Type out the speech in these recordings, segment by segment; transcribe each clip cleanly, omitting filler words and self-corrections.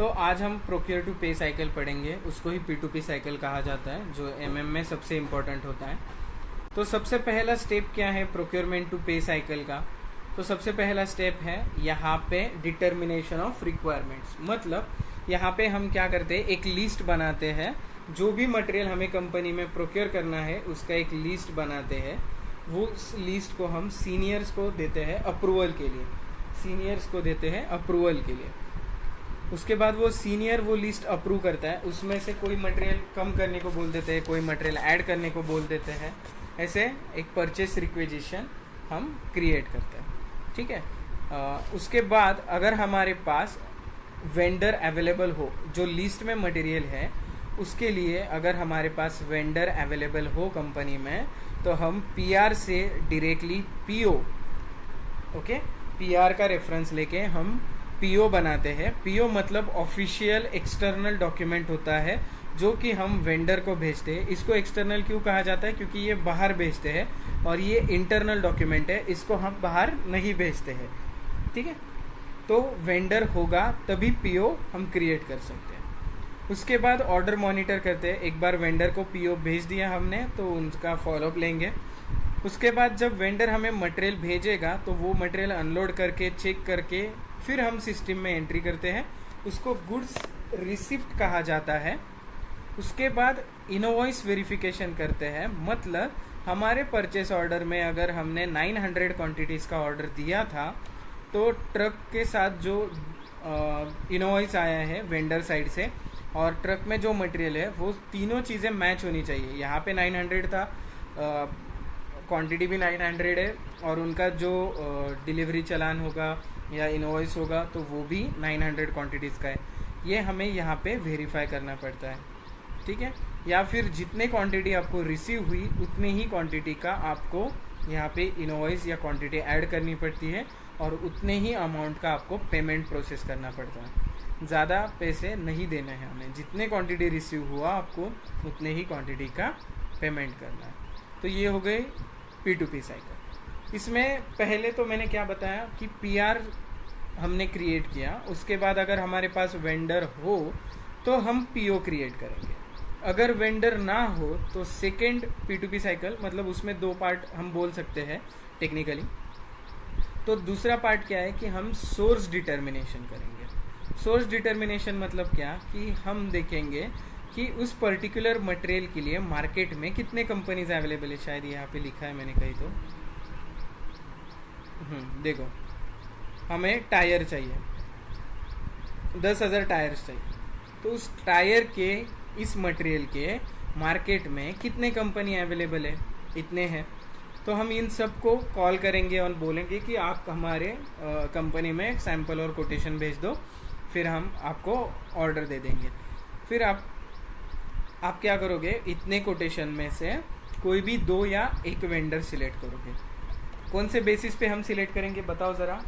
तो आज हम प्रोक्योर टू पे साइकिल पढ़ेंगे, उसको ही P2P साइकिल कहा जाता है, जो MM में सबसे इम्पोर्टेंट होता है। तो सबसे पहला स्टेप क्या है प्रोक्योरमेंट टू पे साइकिल का? तो सबसे पहला स्टेप है यहाँ पे डिटर्मिनेशन ऑफ रिक्वायरमेंट्स। मतलब यहाँ पे हम क्या करते हैं, एक लिस्ट बनाते हैं। जो भी मटेरियल हमें कंपनी में प्रोक्योर करना है उसका एक लिस्ट बनाते हैं। वो लिस्ट को हम सीनियर्स को देते हैं अप्रूवल के लिए, उसके बाद वो सीनियर वो लिस्ट अप्रूव करता है। उसमें से कोई मटेरियल कम करने को बोल देते हैं, कोई मटेरियल ऐड करने को बोल देते हैं। ऐसे एक परचेस रिक्वेजिशन हम क्रिएट करते हैं, ठीक है। उसके बाद अगर हमारे पास वेंडर अवेलेबल हो, जो लिस्ट में मटेरियल है उसके लिए अगर हमारे पास वेंडर अवेलेबल हो कंपनी में, तो हम PR से डायरेक्टली PO, ओके, PR का रेफरेंस लेके हम PO बनाते हैं। PO मतलब ऑफिशियल एक्सटर्नल डॉक्यूमेंट होता है जो कि हम वेंडर को भेजते हैं। इसको एक्सटर्नल क्यों कहा जाता है? क्योंकि ये बाहर भेजते हैं और ये इंटरनल डॉक्यूमेंट है, इसको हम बाहर नहीं भेजते हैं, ठीक है। तो वेंडर होगा तभी PO हम क्रिएट कर सकते हैं। उसके बाद ऑर्डर मॉनिटर करते हैं। एक बार वेंडर को PO भेज दिया हमने तो उनका फॉलोअप लेंगे। उसके बाद जब वेंडर हमें मटेरियल भेजेगा तो वो मटेरियल अनलोड करके चेक करके फिर हम सिस्टम में एंट्री करते हैं। उसको गुड्स रिसिप्ट कहा जाता है। उसके बाद इनवॉइस वेरिफिकेशन करते हैं। मतलब हमारे परचेस ऑर्डर में अगर हमने 900 क्वांटिटीज़ का ऑर्डर दिया था तो ट्रक के साथ जो इनवॉइस आया है वेंडर साइड से और ट्रक में जो मटेरियल है वो तीनों चीज़ें मैच होनी चाहिए। यहाँ पे 900 था, क्वांटिटी भी 900 है और उनका जो डिलीवरी चालान होगा या इनवॉइस होगा तो वो भी 900 क्वांटिटीज़ का है। ये हमें यहाँ पे वेरीफाई करना पड़ता है, ठीक है। या फिर जितने क्वांटिटी आपको रिसीव हुई उतने ही क्वांटिटी का आपको यहाँ पे इनवॉइस या क्वांटिटी ऐड करनी पड़ती है और उतने ही अमाउंट का आपको पेमेंट प्रोसेस करना पड़ता है। ज़्यादा पैसे नहीं देने हैं हमें, जितने क्वांटिटी रिसीव हुआ आपको उतने ही क्वांटिटी का पेमेंट करना है। तो ये हो गई P2P साइकिल। इसमें पहले तो मैंने क्या बताया कि PR हमने क्रिएट किया। उसके बाद अगर हमारे पास वेंडर हो तो हम PO क्रिएट करेंगे। अगर वेंडर ना हो तो सेकेंड P2P साइकिल, मतलब उसमें दो पार्ट हम बोल सकते हैं टेक्निकली। तो दूसरा पार्ट क्या है कि हम सोर्स डिटर्मिनेशन करेंगे। सोर्स डिटर्मिनेशन मतलब क्या कि हम देखेंगे कि उस पर्टिकुलर मटेरियल के लिए मार्केट में कितने कंपनीज अवेलेबल है। शायद यहाँ पे लिखा है मैंने कहीं तो, देखो हमें टायर चाहिए, 10,000 टायर्स चाहिए। तो उस टायर के इस मटेरियल के मार्केट में कितने कंपनी अवेलेबल है, इतने हैं। तो हम इन सब को कॉल करेंगे और बोलेंगे कि आप हमारे कंपनी में सैंपल और कोटेशन भेज दो, फिर हम आपको ऑर्डर दे देंगे। फिर आप क्या करोगे, इतने कोटेशन में से कोई भी 2 या 1 वेंडर सिलेक्ट करोगे। कौन से बेसिस पे हम सिलेक्ट करेंगे बताओ ज़रा?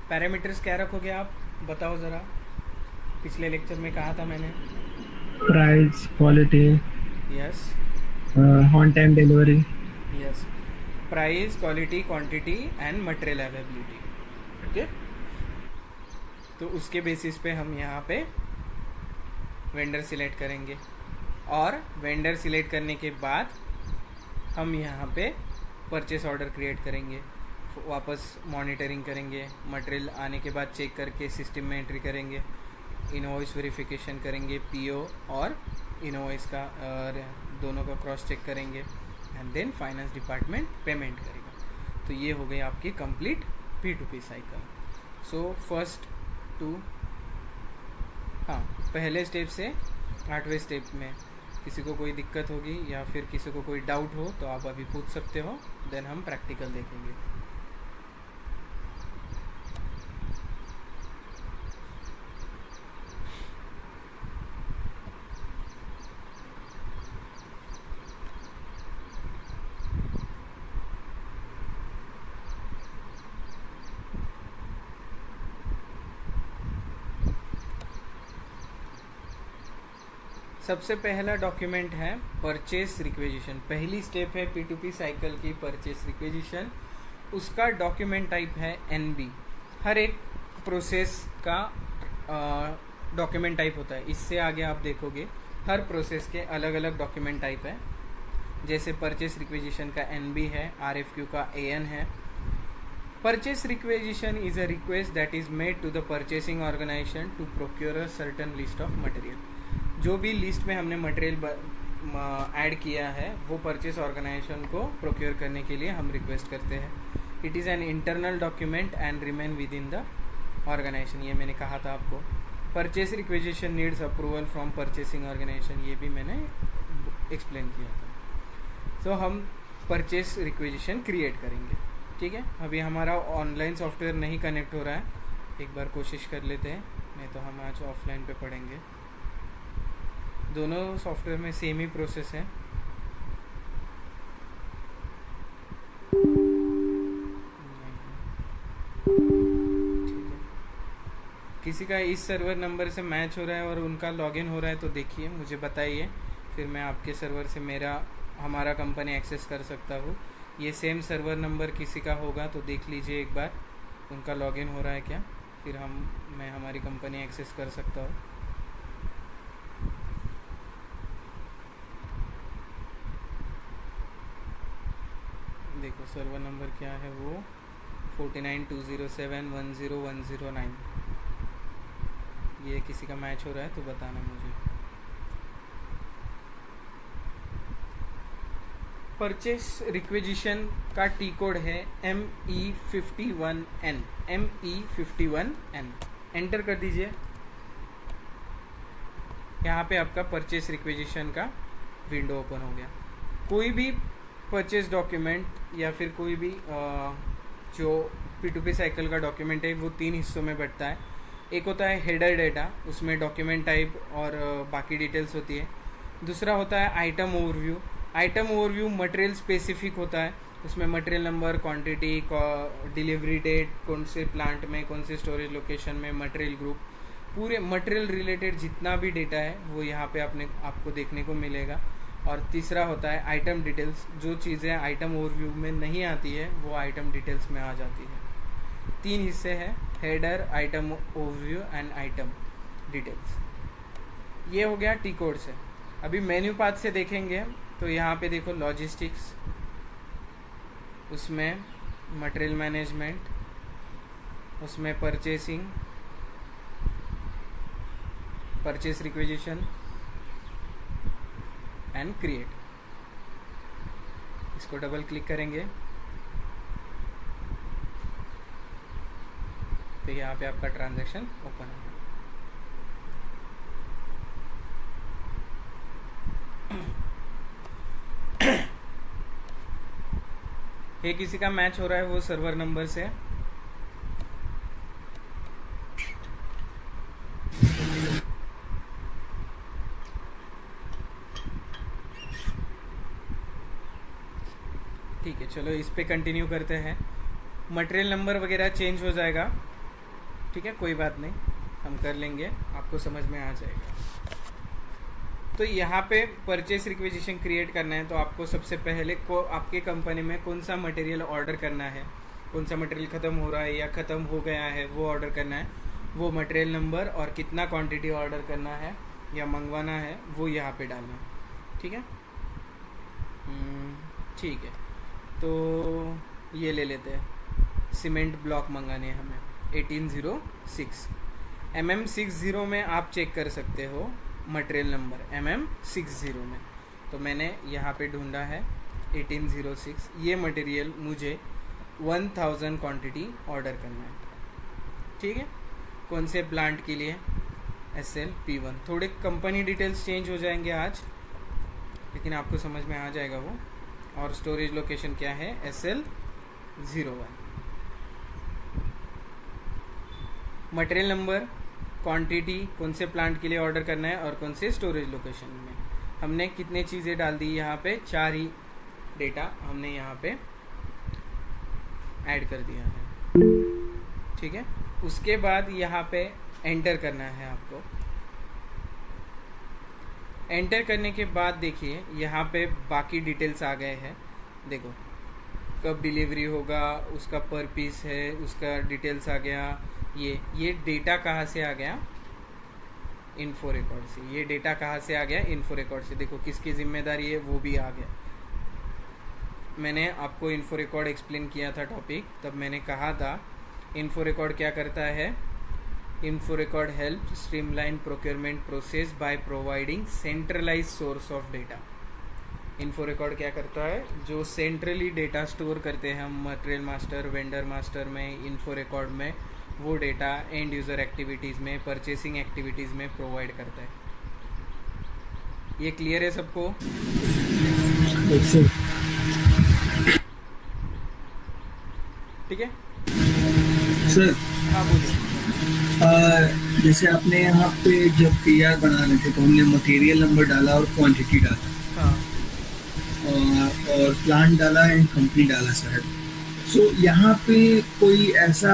पैरामीटर्स क्या रखोगे आप बताओ ज़रा? पिछले लेक्चर में कहा था मैंने। Price, quality, yes, on time delivery. Yes, price, quality, quantity and material availability, okay. तो उसके बेसिस पे हम यहाँ पे वेंडर सिलेक्ट करेंगे और वेंडर सिलेक्ट करने के बाद हम यहाँ पे परचेस ऑर्डर क्रिएट करेंगे, वापस मॉनिटरिंग करेंगे, मटेरियल आने के बाद चेक करके सिस्टम में एंट्री करेंगे, इनवॉइस वेरिफिकेशन करेंगे, PO और इनवॉइस का दोनों का क्रॉस चेक करेंगे and then finance department payment करेगा। तो ये हो गई आपकी complete P2P cycle. So first two, हाँ, पहले स्टेप से 8वें स्टेप में किसी को कोई दिक्कत होगी या फिर किसी को कोई डाउट हो तो आप अभी पूछ सकते हो, देन हम प्रैक्टिकल देखेंगे। सबसे पहला डॉक्यूमेंट है परचेस रिक्वेजिशन। पहली स्टेप है P2P साइकिल की परचेस रिक्वेजिशन। उसका डॉक्यूमेंट टाइप है NB। हर एक प्रोसेस का डॉक्यूमेंट टाइप होता है। इससे आगे आप देखोगे हर प्रोसेस के अलग अलग डॉक्यूमेंट टाइप है। जैसे परचेस रिक्वेजिशन का NB है, RFQ का AN है। Purchase requisition is a request that is made to the purchasing organization to procure a certain list of material. जो भी लिस्ट में हमने मटेरियल ऐड किया है वो परचेस ऑर्गेनाइजेशन को प्रोक्योर करने के लिए हम रिक्वेस्ट करते हैं। It is an internal document and remain within the organization. ये मैंने कहा था आपको। Purchase requisition needs approval from purchasing organization, ये भी मैंने एक्सप्लेन किया था। सो हम परचेस रिक्वेजिशन क्रिएट करेंगे। ठीक है, अभी हमारा ऑनलाइन सॉफ्टवेयर नहीं कनेक्ट हो रहा है, एक बार कोशिश कर लेते हैं, नहीं तो हम आज ऑफलाइन पे पढ़ेंगे। दोनों सॉफ्टवेयर में सेम ही प्रोसेस है। किसी का इस सर्वर नंबर से मैच हो रहा है और उनका लॉगिन हो रहा है तो देखिए, मुझे बताइए, फिर मैं आपके सर्वर से हमारा कंपनी एक्सेस कर सकता हूँ। ये सेम सर्वर नंबर किसी का होगा तो देख लीजिए एक बार उनका लॉगिन हो रहा है क्या, फिर मैं हमारी कंपनी एक्सेस कर सकता हूँ। देखो सर्वर नंबर क्या है, वो 4920710109। ये किसी का मैच हो रहा है तो बताना मुझे। परचेस रिक्वेजिशन का टी कोड है ME51N। ME51N एंटर कर दीजिए। यहाँ पे आपका परचेस रिक्वेजिशन का विंडो ओपन हो गया। कोई भी परचेस डॉक्यूमेंट या फिर कोई भी जो P2P साइकिल का डॉक्यूमेंट है वो 3 हिस्सों में बंटता है। एक होता है हेडर डेटा, उसमें डॉक्यूमेंट टाइप और बाकी डिटेल्स होती है। दूसरा होता है item overview. Item overview material specific होता है, उसमें material number, quantity, delivery date, कौन से प्लांट में, कौन से स्टोरेज लोकेशन में, मटेरियल ग्रुप, पूरे मटेरियल रिलेटेड जितना भी डेटा है वो यहाँ पे आपको देखने को मिलेगा। और तीसरा होता है आइटम डिटेल्स। जो चीज़ें आइटम ओवरव्यू में नहीं आती है वो आइटम डिटेल्स में आ जाती है। 3 हिस्से हैं, header, item overview and item details. ये हो गया टी कोड से। अभी मेन्यू पाथ से देखेंगे तो यहाँ पे देखो लॉजिस्टिक्स, उसमें मटेरियल मैनेजमेंट, उसमें purchasing, purchase requisition and create. इसको डबल क्लिक करेंगे तो यहाँ पे आपका ट्रांजैक्शन ओपन होगा। ये किसी का मैच हो रहा है वो सर्वर नंबर से। ठीक है, चलो इस पे कंटिन्यू करते हैं। मटेरियल नंबर वगैरह चेंज हो जाएगा, ठीक है, कोई बात नहीं, हम कर लेंगे, आपको समझ में आ जाएगा। तो यहाँ पे परचेस रिक्वेजिशन क्रिएट करना है तो आपको सबसे पहले आपके कंपनी में कौन सा मटेरियल ऑर्डर करना है, कौन सा मटेरियल ख़त्म हो रहा है या ख़त्म हो गया है वो ऑर्डर करना है। वो मटेरियल नंबर और कितना क्वांटिटी ऑर्डर करना है या मंगवाना है वो यहाँ पे डालना है। ठीक है, ठीक है, तो ये ले लेते हैं। सीमेंट ब्लॉक मंगाने हैं हमें 1806 MM60 में। आप चेक कर सकते हो मटेरियल नंबर MM60 में। तो मैंने यहाँ पे ढूंढा है 1806। ये मटेरियल मुझे 1000 क्वांटिटी ऑर्डर करना है। ठीक है, कौन से प्लांट के लिए, SL P1। थोड़े कंपनी डिटेल्स चेंज हो जाएंगे आज, लेकिन आपको समझ में आ जाएगा वो। और स्टोरेज लोकेशन क्या है, SL01। मटेरियल नंबर, क्वांटिटी, कौन से प्लांट के लिए ऑर्डर करना है और कौन से स्टोरेज लोकेशन में। हमने कितने चीज़ें डाल दी यहाँ पे, 4 ही डेटा हमने यहाँ पे ऐड कर दिया है। ठीक है, उसके बाद यहाँ पे एंटर करना है आपको। एंटर करने के बाद देखिए यहाँ पे बाकी डिटेल्स आ गए हैं। देखो कब डिलीवरी होगा, उसका पर पीस है, उसका डिटेल्स आ गया। ये डेटा कहाँ से आ गया, इन्फो रिकॉर्ड से। ये डेटा कहाँ से आ गया, इन्फो रिकॉर्ड से। देखो किसकी जिम्मेदारी है वो भी आ गया। मैंने आपको इन्फो रिकॉर्ड एक्सप्लेन किया था टॉपिक, तब मैंने कहा था इन्फो रिकॉर्ड क्या करता है। Info record help streamline procurement process by providing centralize source of data. Info record क्या करता है, जो सेंट्रली डेटा स्टोर करते हैं हम मटेरियल मास्टर, वेंडर मास्टर में, इन्फो रिकॉर्ड में, वो डेटा एंड यूज़र एक्टिविटीज़ में, परचेसिंग एक्टिविटीज़ में प्रोवाइड करता है। ये क्लियर है सबको? ठीक है सर। हाँ बोलिए। जैसे आपने यहाँ पे जब पीआर बना रहे थे तो हमने मटेरियल नंबर डाला और क्वांटिटी डाला। हाँ और प्लांट डाला एंड कंपनी डाला सर। सो यहाँ पे कोई ऐसा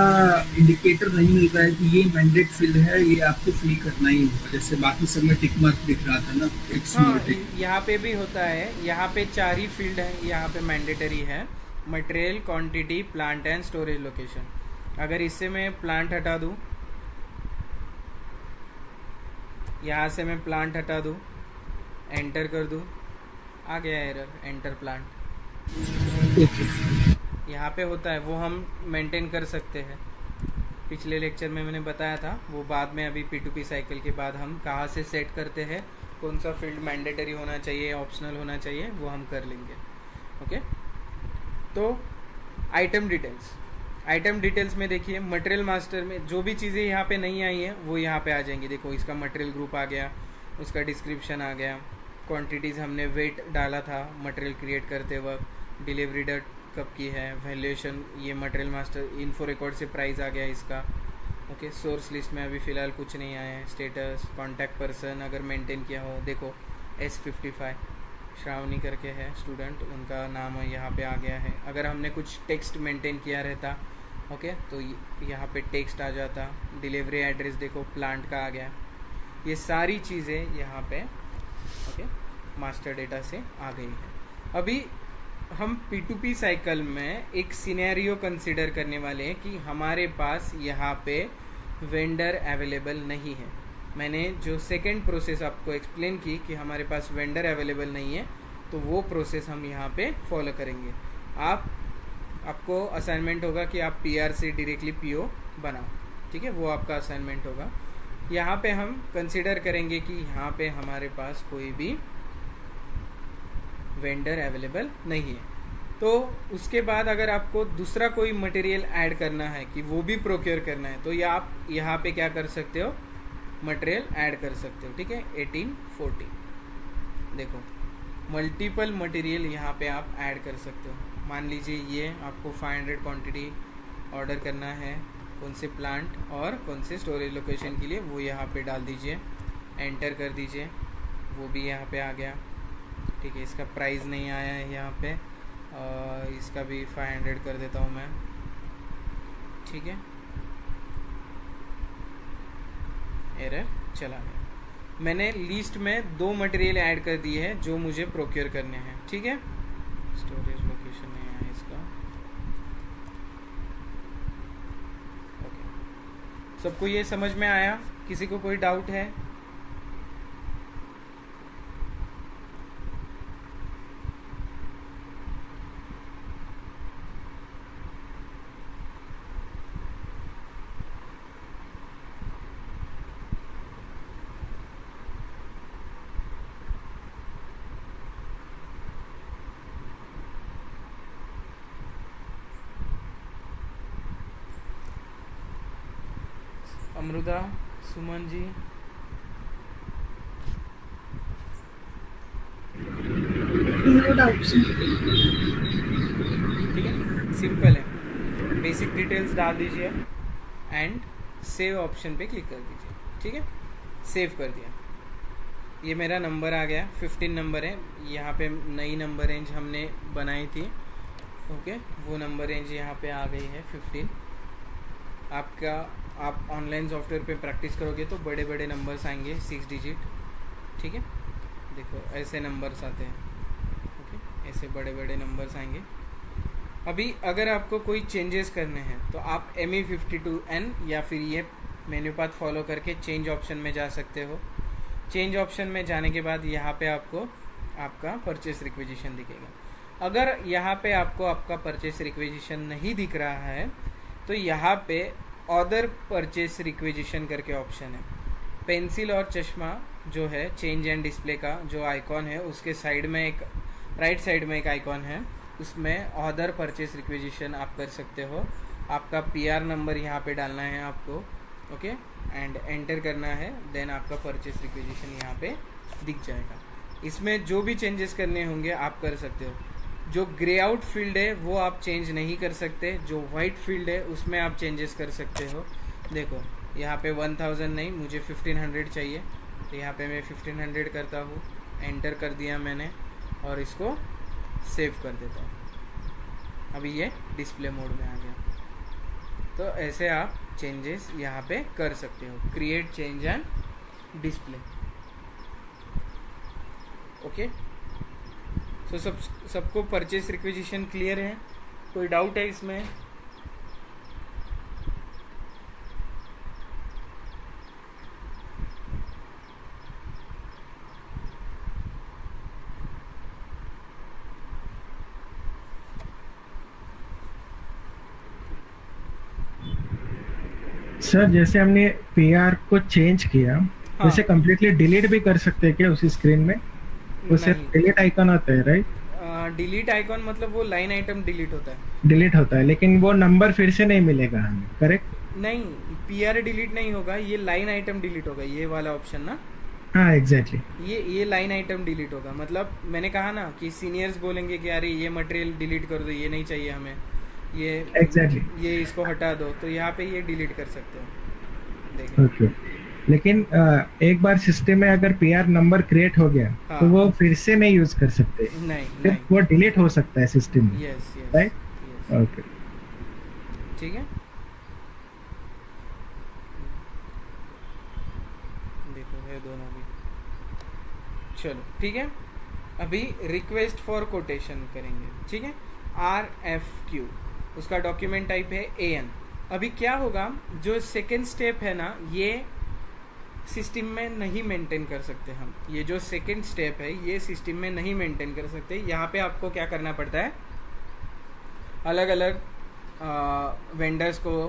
इंडिकेटर नहीं मिलता है कि ये मैंडेट फील्ड है, ये आपको फिल करना ही होगा, जैसे बाकी सब में टिक मार्क दिख रहा था ना, एक स्मॉल हाँ, टिक। यहाँ पे भी होता है। यहाँ पे 4 ही फील्ड है यहाँ पे मैंडेटरी है, material, quantity, plant and storage location. अगर इससे मैं प्लांट हटा दूँ, यहाँ से मैं प्लांट हटा दूँ, एंटर कर दूँ, आ गया एरर, एंटर प्लांट। यहाँ पे होता है, वो हम मेंटेन कर सकते हैं। पिछले लेक्चर में मैंने बताया था, वो बाद में अभी P2P साइकिल के बाद हम कहाँ से सेट करते हैं, कौन सा फील्ड मैंडेटरी होना चाहिए, ऑप्शनल होना चाहिए, वो हम कर लेंगे। ओके, तो आइटम डिटेल्स। आइटम डिटेल्स में देखिए मटेरियल मास्टर में जो भी चीज़ें यहाँ पे नहीं आई हैं वो यहाँ पे आ जाएंगी। देखो इसका मटेरियल ग्रुप आ गया, उसका डिस्क्रिप्शन आ गया, क्वांटिटीज़ हमने वेट डाला था मटेरियल क्रिएट करते वक्त, डिलीवरी डेट कब की है, वैल्यूएशन, ये मटेरियल मास्टर इन्फो रिकॉर्ड से प्राइस आ गया इसका। ओके, सोर्स लिस्ट में अभी फ़िलहाल कुछ नहीं आया है। स्टेटस, कॉन्टैक्ट पर्सन अगर मेंटेन किया हो, देखो S55 श्रावणी करके है स्टूडेंट, उनका नाम यहाँ पे आ गया है। अगर हमने कुछ टेक्स्ट मेंटेन किया रहता, ओके, तो यहाँ पे टेक्स्ट आ जाता। डिलीवरी एड्रेस देखो प्लांट का आ गया। ये सारी चीज़ें यहाँ पे ओके मास्टर डेटा से आ गई है। अभी हम P2P साइकिल में एक सिनेरियो कंसिडर करने वाले हैं कि हमारे पास यहाँ पे वेंडर अवेलेबल नहीं है। मैंने जो सेकंड प्रोसेस आपको एक्सप्लेन की कि हमारे पास वेंडर अवेलेबल नहीं है, तो वो प्रोसेस हम यहाँ पे फॉलो करेंगे। आपको असाइनमेंट होगा कि आप PR से डायरेक्टली PO बनाओ, ठीक है, वो आपका असाइनमेंट होगा। यहाँ पे हम कंसिडर करेंगे कि यहाँ पे हमारे पास कोई भी वेंडर अवेलेबल नहीं है। तो उसके बाद अगर आपको दूसरा कोई मटेरियल ऐड करना है कि वो भी प्रोक्योर करना है, तो या आप यहाँ पे क्या कर सकते हो, मटेरियल ऐड कर सकते हो। ठीक है, 1840 देखो मल्टीपल मटेरियल यहाँ पे आप ऐड कर सकते हो। मान लीजिए ये आपको 500 क्वांटिटी ऑर्डर करना है, कौन से प्लांट और कौन से स्टोरेज लोकेशन के लिए, वो यहाँ पे डाल दीजिए, एंटर कर दीजिए, वो भी यहाँ पे आ गया। ठीक है, इसका प्राइस नहीं आया है यहाँ पे, इसका भी 500 कर देता हूँ मैं। ठीक है, एरर चला गया। मैंने लिस्ट में 2 मटेरियल ऐड कर दिए हैं जो मुझे प्रोक्योर करने हैं। ठीक है, स्टोरेज लोकेशन नहीं आया इसका। ओके, सबको ये समझ में आया? किसी को कोई डाउट है? Amrita, Suman ji, no doubt. ठीक है, सिंपल है। बेसिक डिटेल्स डाल दीजिए एंड सेव ऑप्शन पे क्लिक कर दीजिए। ठीक है, सेव कर दिया। ये मेरा नंबर आ गया, 15 नंबर है। यहाँ पे नई नंबर रेंज हमने बनाई थी, ओके, वो नंबर रेंज यहाँ पे आ गई है 15। आप ऑनलाइन सॉफ्टवेयर पे प्रैक्टिस करोगे तो बड़े बड़े नंबर्स आएंगे, 6 डिजिट। ठीक है, देखो ऐसे नंबर्स आते हैं, ओके, ऐसे बड़े बड़े नंबर्स आएंगे। अभी अगर आपको कोई चेंजेस करने हैं तो आप ME52N या फिर ये मेन्यू पाथ फॉलो करके चेंज ऑप्शन में जा सकते हो। चेंज ऑप्शन में जाने के बाद यहाँ पे आपको आपका परचेस रिक्विजिशन दिखेगा। अगर यहाँ पे आपको आपका परचेस रिक्विजिशन नहीं दिख रहा है तो यहाँ पे अदर परचेस रिक्विजिशन करके ऑप्शन है। पेंसिल और चश्मा जो है चेंज एंड डिस्प्ले का जो आइकॉन है उसके साइड में एक राइट साइड में एक आइकॉन है, उसमें अदर परचेस रिक्विजिशन आप कर सकते हो। आपका PR नंबर यहाँ पे डालना है आपको, ओके, एंड एंटर करना है, देन आपका परचेस रिक्विजिशन यहाँ पे दिख जाएगा। इसमें जो भी चेंजेस करने होंगे आप कर सकते हो। जो ग्रे आउट फील्ड है वो आप चेंज नहीं कर सकते, जो वाइट फील्ड है उसमें आप चेंजेस कर सकते हो। देखो यहाँ पे 1000 नहीं, मुझे 1500 चाहिए, तो यहाँ पे मैं 1500 करता हूँ, एंटर कर दिया मैंने और इसको सेव कर देता हूँ। अभी ये डिस्प्ले मोड में आ गया। तो ऐसे आप चेंजेस यहाँ पे कर सकते हो, create change and display, okay. तो सबको परचेस रिक्विजिशन क्लियर है? कोई डाउट है इसमें? सर जैसे हमने PR को चेंज किया, हाँ। वैसे कम्प्लीटली डिलीट भी कर सकते हैं क्या उसी स्क्रीन में? वो सिर्फ नहीं, डिलीट आइकन आता है, राइट? डिलीट आइकॉन मतलब वो लाइन आइटम डिलीट होता है। डिलीट होता है, लेकिन वो नंबर फिर से नहीं मिलेगा हमें, करेक्ट? नहीं, PR डिलीट नहीं होगा, ये लाइन आइटम डिलीट होगा, ये वाला ऑप्शन ना, हाँ एग्जैक्टली। ये लाइन आइटम डिलीट होगा। मतलब मैंने कहा ना कि सीनियर्स बोलेंगे कि अरे ये मटेरियल डिलीट कर दो, ये नहीं चाहिए हमें, ये एग्जैक्टली। ये इसको हटा दो, तो यहाँ पे ये डिलीट कर सकते हो, देखिए। ओके, लेकिन एक बार सिस्टम में अगर PR नंबर क्रिएट हो गया हाँ। तो वो फिर से नहीं यूज कर सकते, नहीं फिर नहीं, वो डिलीट हो सकता है सिस्टम में, yes yes right? Yes, okay. ठीक है। देखो है दोनों भी, चलो ठीक है। अभी रिक्वेस्ट फॉर कोटेशन करेंगे, ठीक है। RFQ, उसका डॉक्यूमेंट टाइप है AN। अभी क्या होगा, जो सेकेंड स्टेप है ना, ये सिस्टम में नहीं मेंटेन कर सकते हम। ये जो सेकेंड स्टेप है ये सिस्टम में नहीं मेंटेन कर सकते। यहाँ पे आपको क्या करना पड़ता है, अलग अलग वेंडर्स को,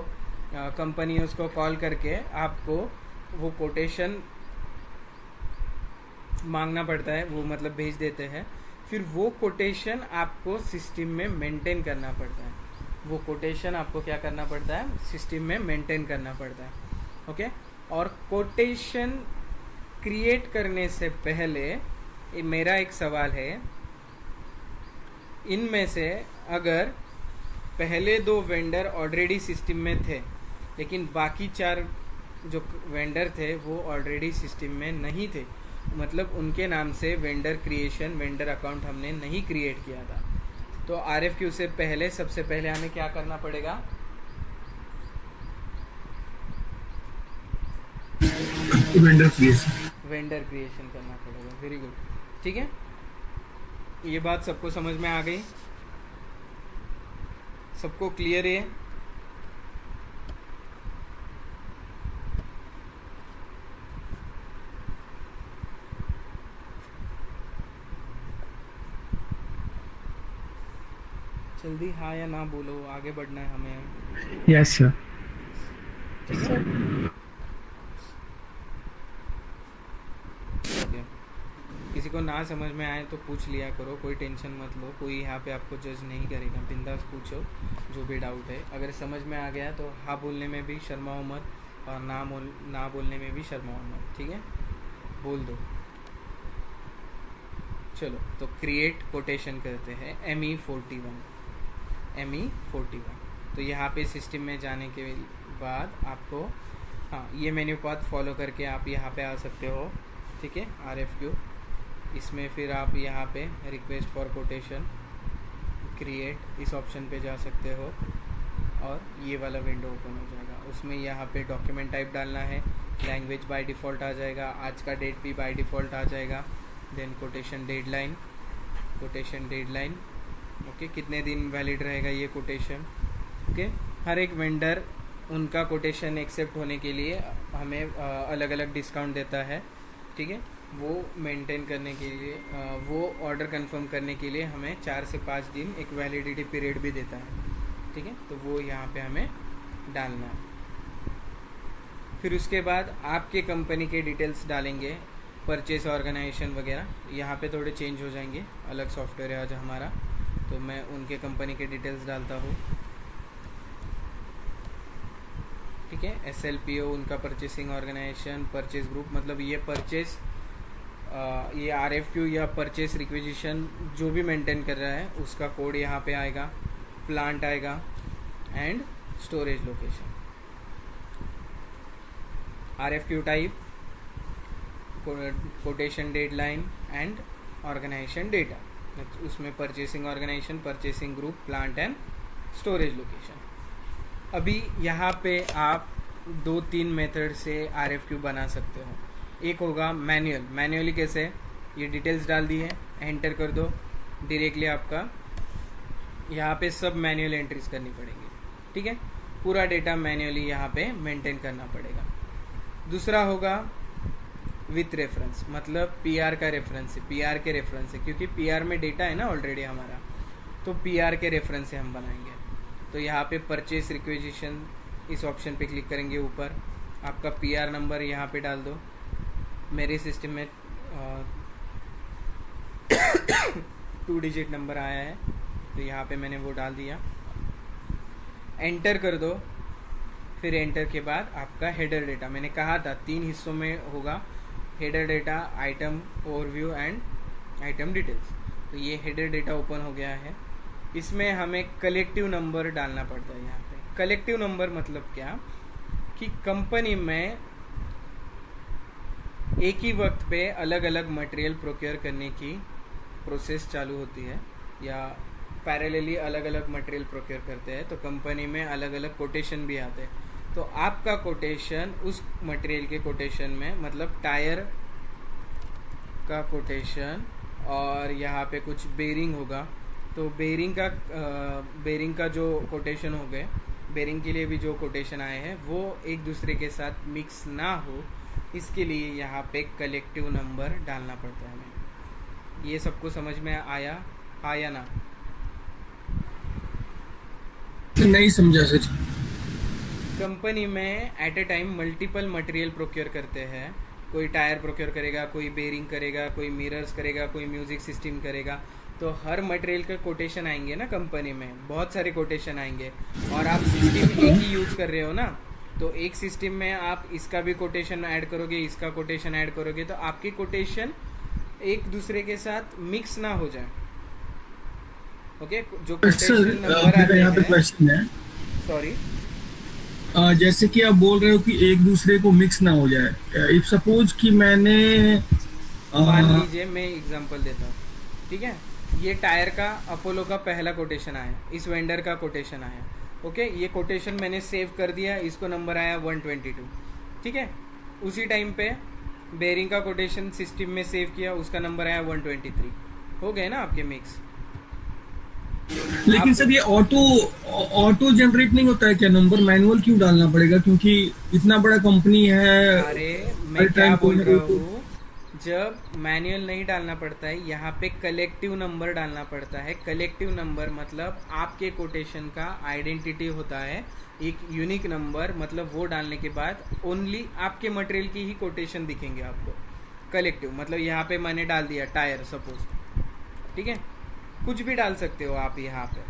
कंपनियों को कॉल करके आपको वो कोटेशन मांगना पड़ता है, वो मतलब भेज देते हैं। फिर वो कोटेशन आपको सिस्टम में मेंटेन करना पड़ता है, वो कोटेशन आपको क्या करना पड़ता है, सिस्टम में मेंटेन करना पड़ता है, ओके। और कोटेशन क्रिएट करने से पहले मेरा एक सवाल है, इनमें से अगर पहले 2 वेंडर ऑलरेडी सिस्टम में थे लेकिन बाकी 4 जो वेंडर थे वो ऑलरेडी सिस्टम में नहीं थे, मतलब उनके नाम से वेंडर क्रिएशन, वेंडर अकाउंट हमने नहीं क्रिएट किया था, तो RFQ से पहले सबसे पहले हमें क्या करना पड़ेगा, वेंडर क्रिएशन करना पड़ेगा। वेरी गुड, ठीक है। ये बात सबको समझ में आ गई? सबको क्लियर है? जल्दी हाँ या ना बोलो, आगे बढ़ना है हमें। Yes sir. ठीक है, किसी को ना समझ में आए तो पूछ लिया करो, कोई टेंशन मत लो, कोई यहाँ पे आपको जज नहीं करेगा, बिंदास पूछो जो भी डाउट है। अगर समझ में आ गया तो हाँ बोलने में भी शर्माओ मत, और ना बोलने में भी शर्माओ मत, ठीक है, बोल दो। चलो तो क्रिएट कोटेशन करते हैं ME41। तो यहाँ पे सिस्टम में जाने के बाद आपको हाँ ये मेन्यू पाथ फॉलो करके आप यहाँ पे आ सकते हो, ठीक है। RFQ, इसमें फिर आप यहाँ पे रिक्वेस्ट फॉर कोटेशन क्रिएट इस ऑप्शन पे जा सकते हो और ये वाला विंडो ओपन हो जाएगा। उसमें यहाँ पे डॉक्यूमेंट टाइप डालना है, लैंग्वेज बाय डिफ़ॉल्ट आ जाएगा, आज का डेट भी बाय डिफ़ॉल्ट आ जाएगा, देन कोटेशन डेडलाइन ओके, कितने दिन वैलिड रहेगा ये कोटेशन। ओके, हर एक वेंडर उनका कोटेशन एक्सेप्ट होने के लिए हमें अलग अलग डिस्काउंट देता है, ठीक है। वो मेंटेन करने के लिए वो ऑर्डर कंफर्म करने के लिए हमें 4 से 5 दिन एक वैलिडिटी पीरियड भी देता है, ठीक है। तो वो यहाँ पे हमें डालना है। फिर उसके बाद आपके कंपनी के डिटेल्स डालेंगे, परचेस ऑर्गेनाइजेशन वगैरह। यहाँ पे थोड़े चेंज हो जाएंगे, अलग सॉफ्टवेयर है आज हमारा, तो मैं उनके कंपनी के डिटेल्स डालता हूँ, ठीक है। SLPO उनका परचेसिंग ऑर्गेनाइजेशन, परचेस ग्रुप, मतलब ये परचेस ये RFQ या परचेस रिक्विजिशन जो भी मेंटेन कर रहा है उसका कोड यहाँ पे आएगा, प्लांट आएगा and storage location. RFQ type, quotation deadline and organisation data, उसमें purchasing organisation, purchasing group, plant and storage location. अभी यहाँ पे आप 2-3 मेथड से RFQ बना सकते हो। एक होगा मैन्युअली कैसे, ये डिटेल्स डाल दी है, एंटर कर दो, डायरेक्टली आपका यहाँ पे सब मैन्युअल एंट्रीज करनी पड़ेंगी, ठीक है। पूरा डेटा मैन्युअली यहाँ पे मेंटेन करना पड़ेगा। दूसरा होगा विथ रेफरेंस, मतलब PR का रेफरेंस है, PR के रेफरेंस है, क्योंकि PR में डेटा है ना ऑलरेडी हमारा, तो PR के रेफरेंस से हम बनाएंगे। तो यहाँ पे परचेस रिक्विजिशन इस ऑप्शन पे क्लिक करेंगे, ऊपर आपका PR नंबर यहाँ पे डाल दो। मेरे सिस्टम में 2 डिजिट नंबर आया है, तो यहाँ पे मैंने वो डाल दिया, एंटर कर दो। फिर एंटर के बाद आपका हेडर डेटा, मैंने कहा था 3 हिस्सों में होगा, header data, item overview and item details. तो ये हेडर डेटा ओपन हो गया है। इसमें हमें कलेक्टिव नंबर डालना पड़ता है। यहाँ पे कलेक्टिव नंबर मतलब क्या, कि कंपनी में एक ही वक्त पे अलग अलग मटेरियल प्रोक्योर करने की प्रोसेस चालू होती है, या पैरेलली अलग अलग मटेरियल प्रोक्योर करते हैं, तो कंपनी में अलग अलग कोटेशन भी आते हैं। तो आपका कोटेशन उस मटेरियल के कोटेशन में, मतलब टायर का कोटेशन, और यहाँ पे कुछ बेरिंग होगा, तो बेरिंग का जो कोटेशन हो गए, बेरिंग के लिए भी जो कोटेशन आए हैं वो एक दूसरे के साथ मिक्स ना हो, इसके लिए यहाँ पे कलेक्टिव नंबर डालना पड़ता है हमें। ये सबको समझ में आया ना? नहीं समझा सर। कंपनी में at a time multiple material procure करते हैं। कोई टायर प्रोक्योर करेगा, कोई बेरिंग करेगा, कोई मिरर्स करेगा, कोई म्यूजिक सिस्टम करेगा। तो हर मटेरियल का कोटेशन आएंगे ना कंपनी में, बहुत सारे कोटेशन आएंगे, और आप सिस्टम एक ही यूज़ कर रहे हो ना, तो एक सिस्टम में आप इसका भी कोटेशन ऐड करोगे, इसका कोटेशन ऐड करोगे, तो आपकी कोटेशन एक दूसरे के साथ मिक्स ना हो जाए। ओके, जो कोटेशन नंबर आते यहाँ पे क्वेश्चन है, सॉरी, जैसे कि आप बोल रहे हो कि एक दूसरे को मिक्स ना हो जाए। इफ सपोज कि मैंने मान लीजिए, मैं एग्जांपल देता हूँ, ठीक है। ये टायर का अपोलो का पहला कोटेशन आया, इस वेंडर का कोटेशन आया, ओके। ये कोटेशन मैंने सेव कर दिया, इसको नंबर आया 122, ठीक है। उसी टाइम पे बेरिंग का कोटेशन सिस्टम में सेव किया, उसका नंबर आया 123। हो गए ना आपके मिक्स। लेकिन सर ये ऑटो जनरेट नहीं होता है क्या नंबर? मैनुअल क्यों डालना पड़ेगा? क्योंकि इतना बड़ा कंपनी है। अरे मैं क्या बोल रहा हूँ, जब मैनुअल नहीं डालना पड़ता है, यहाँ पे कलेक्टिव नंबर डालना पड़ता है। कलेक्टिव नंबर मतलब आपके कोटेशन का आइडेंटिटी होता है, एक यूनिक नंबर, मतलब वो डालने के बाद ओनली आपके मटेरियल की ही कोटेशन दिखेंगे आपको। कलेक्टिव मतलब यहाँ पे मैंने डाल दिया टायर सपोज, ठीक है, कुछ भी डाल सकते हो आप यहाँ पे,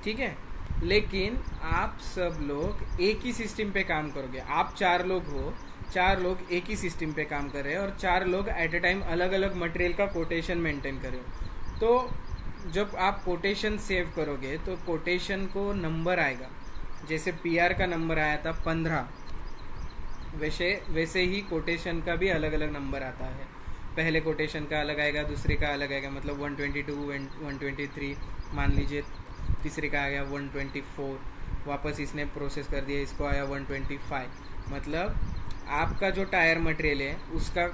ठीक है। लेकिन आप सब लोग एक ही सिस्टम पे काम करोगे। आप 4 लोग हो, 4 लोग एक ही सिस्टम पे काम कर रहे हैं, और 4 लोग एट ए टाइम अलग अलग मटेरियल का कोटेशन मेंटेन कर रहे हो। तो जब आप कोटेशन सेव करोगे तो कोटेशन को नंबर आएगा, जैसे PR का नंबर आया था 15, वैसे ही कोटेशन का भी अलग अलग नंबर आता है। पहले कोटेशन का अलग आएगा, दूसरे का अलग आएगा, मतलब 122, 123 मान लीजिए, तीसरे का आ गया 124, वापस इसने प्रोसेस कर दिया, इसको आया 125। मतलब आपका जो टायर मटेरियल है उसका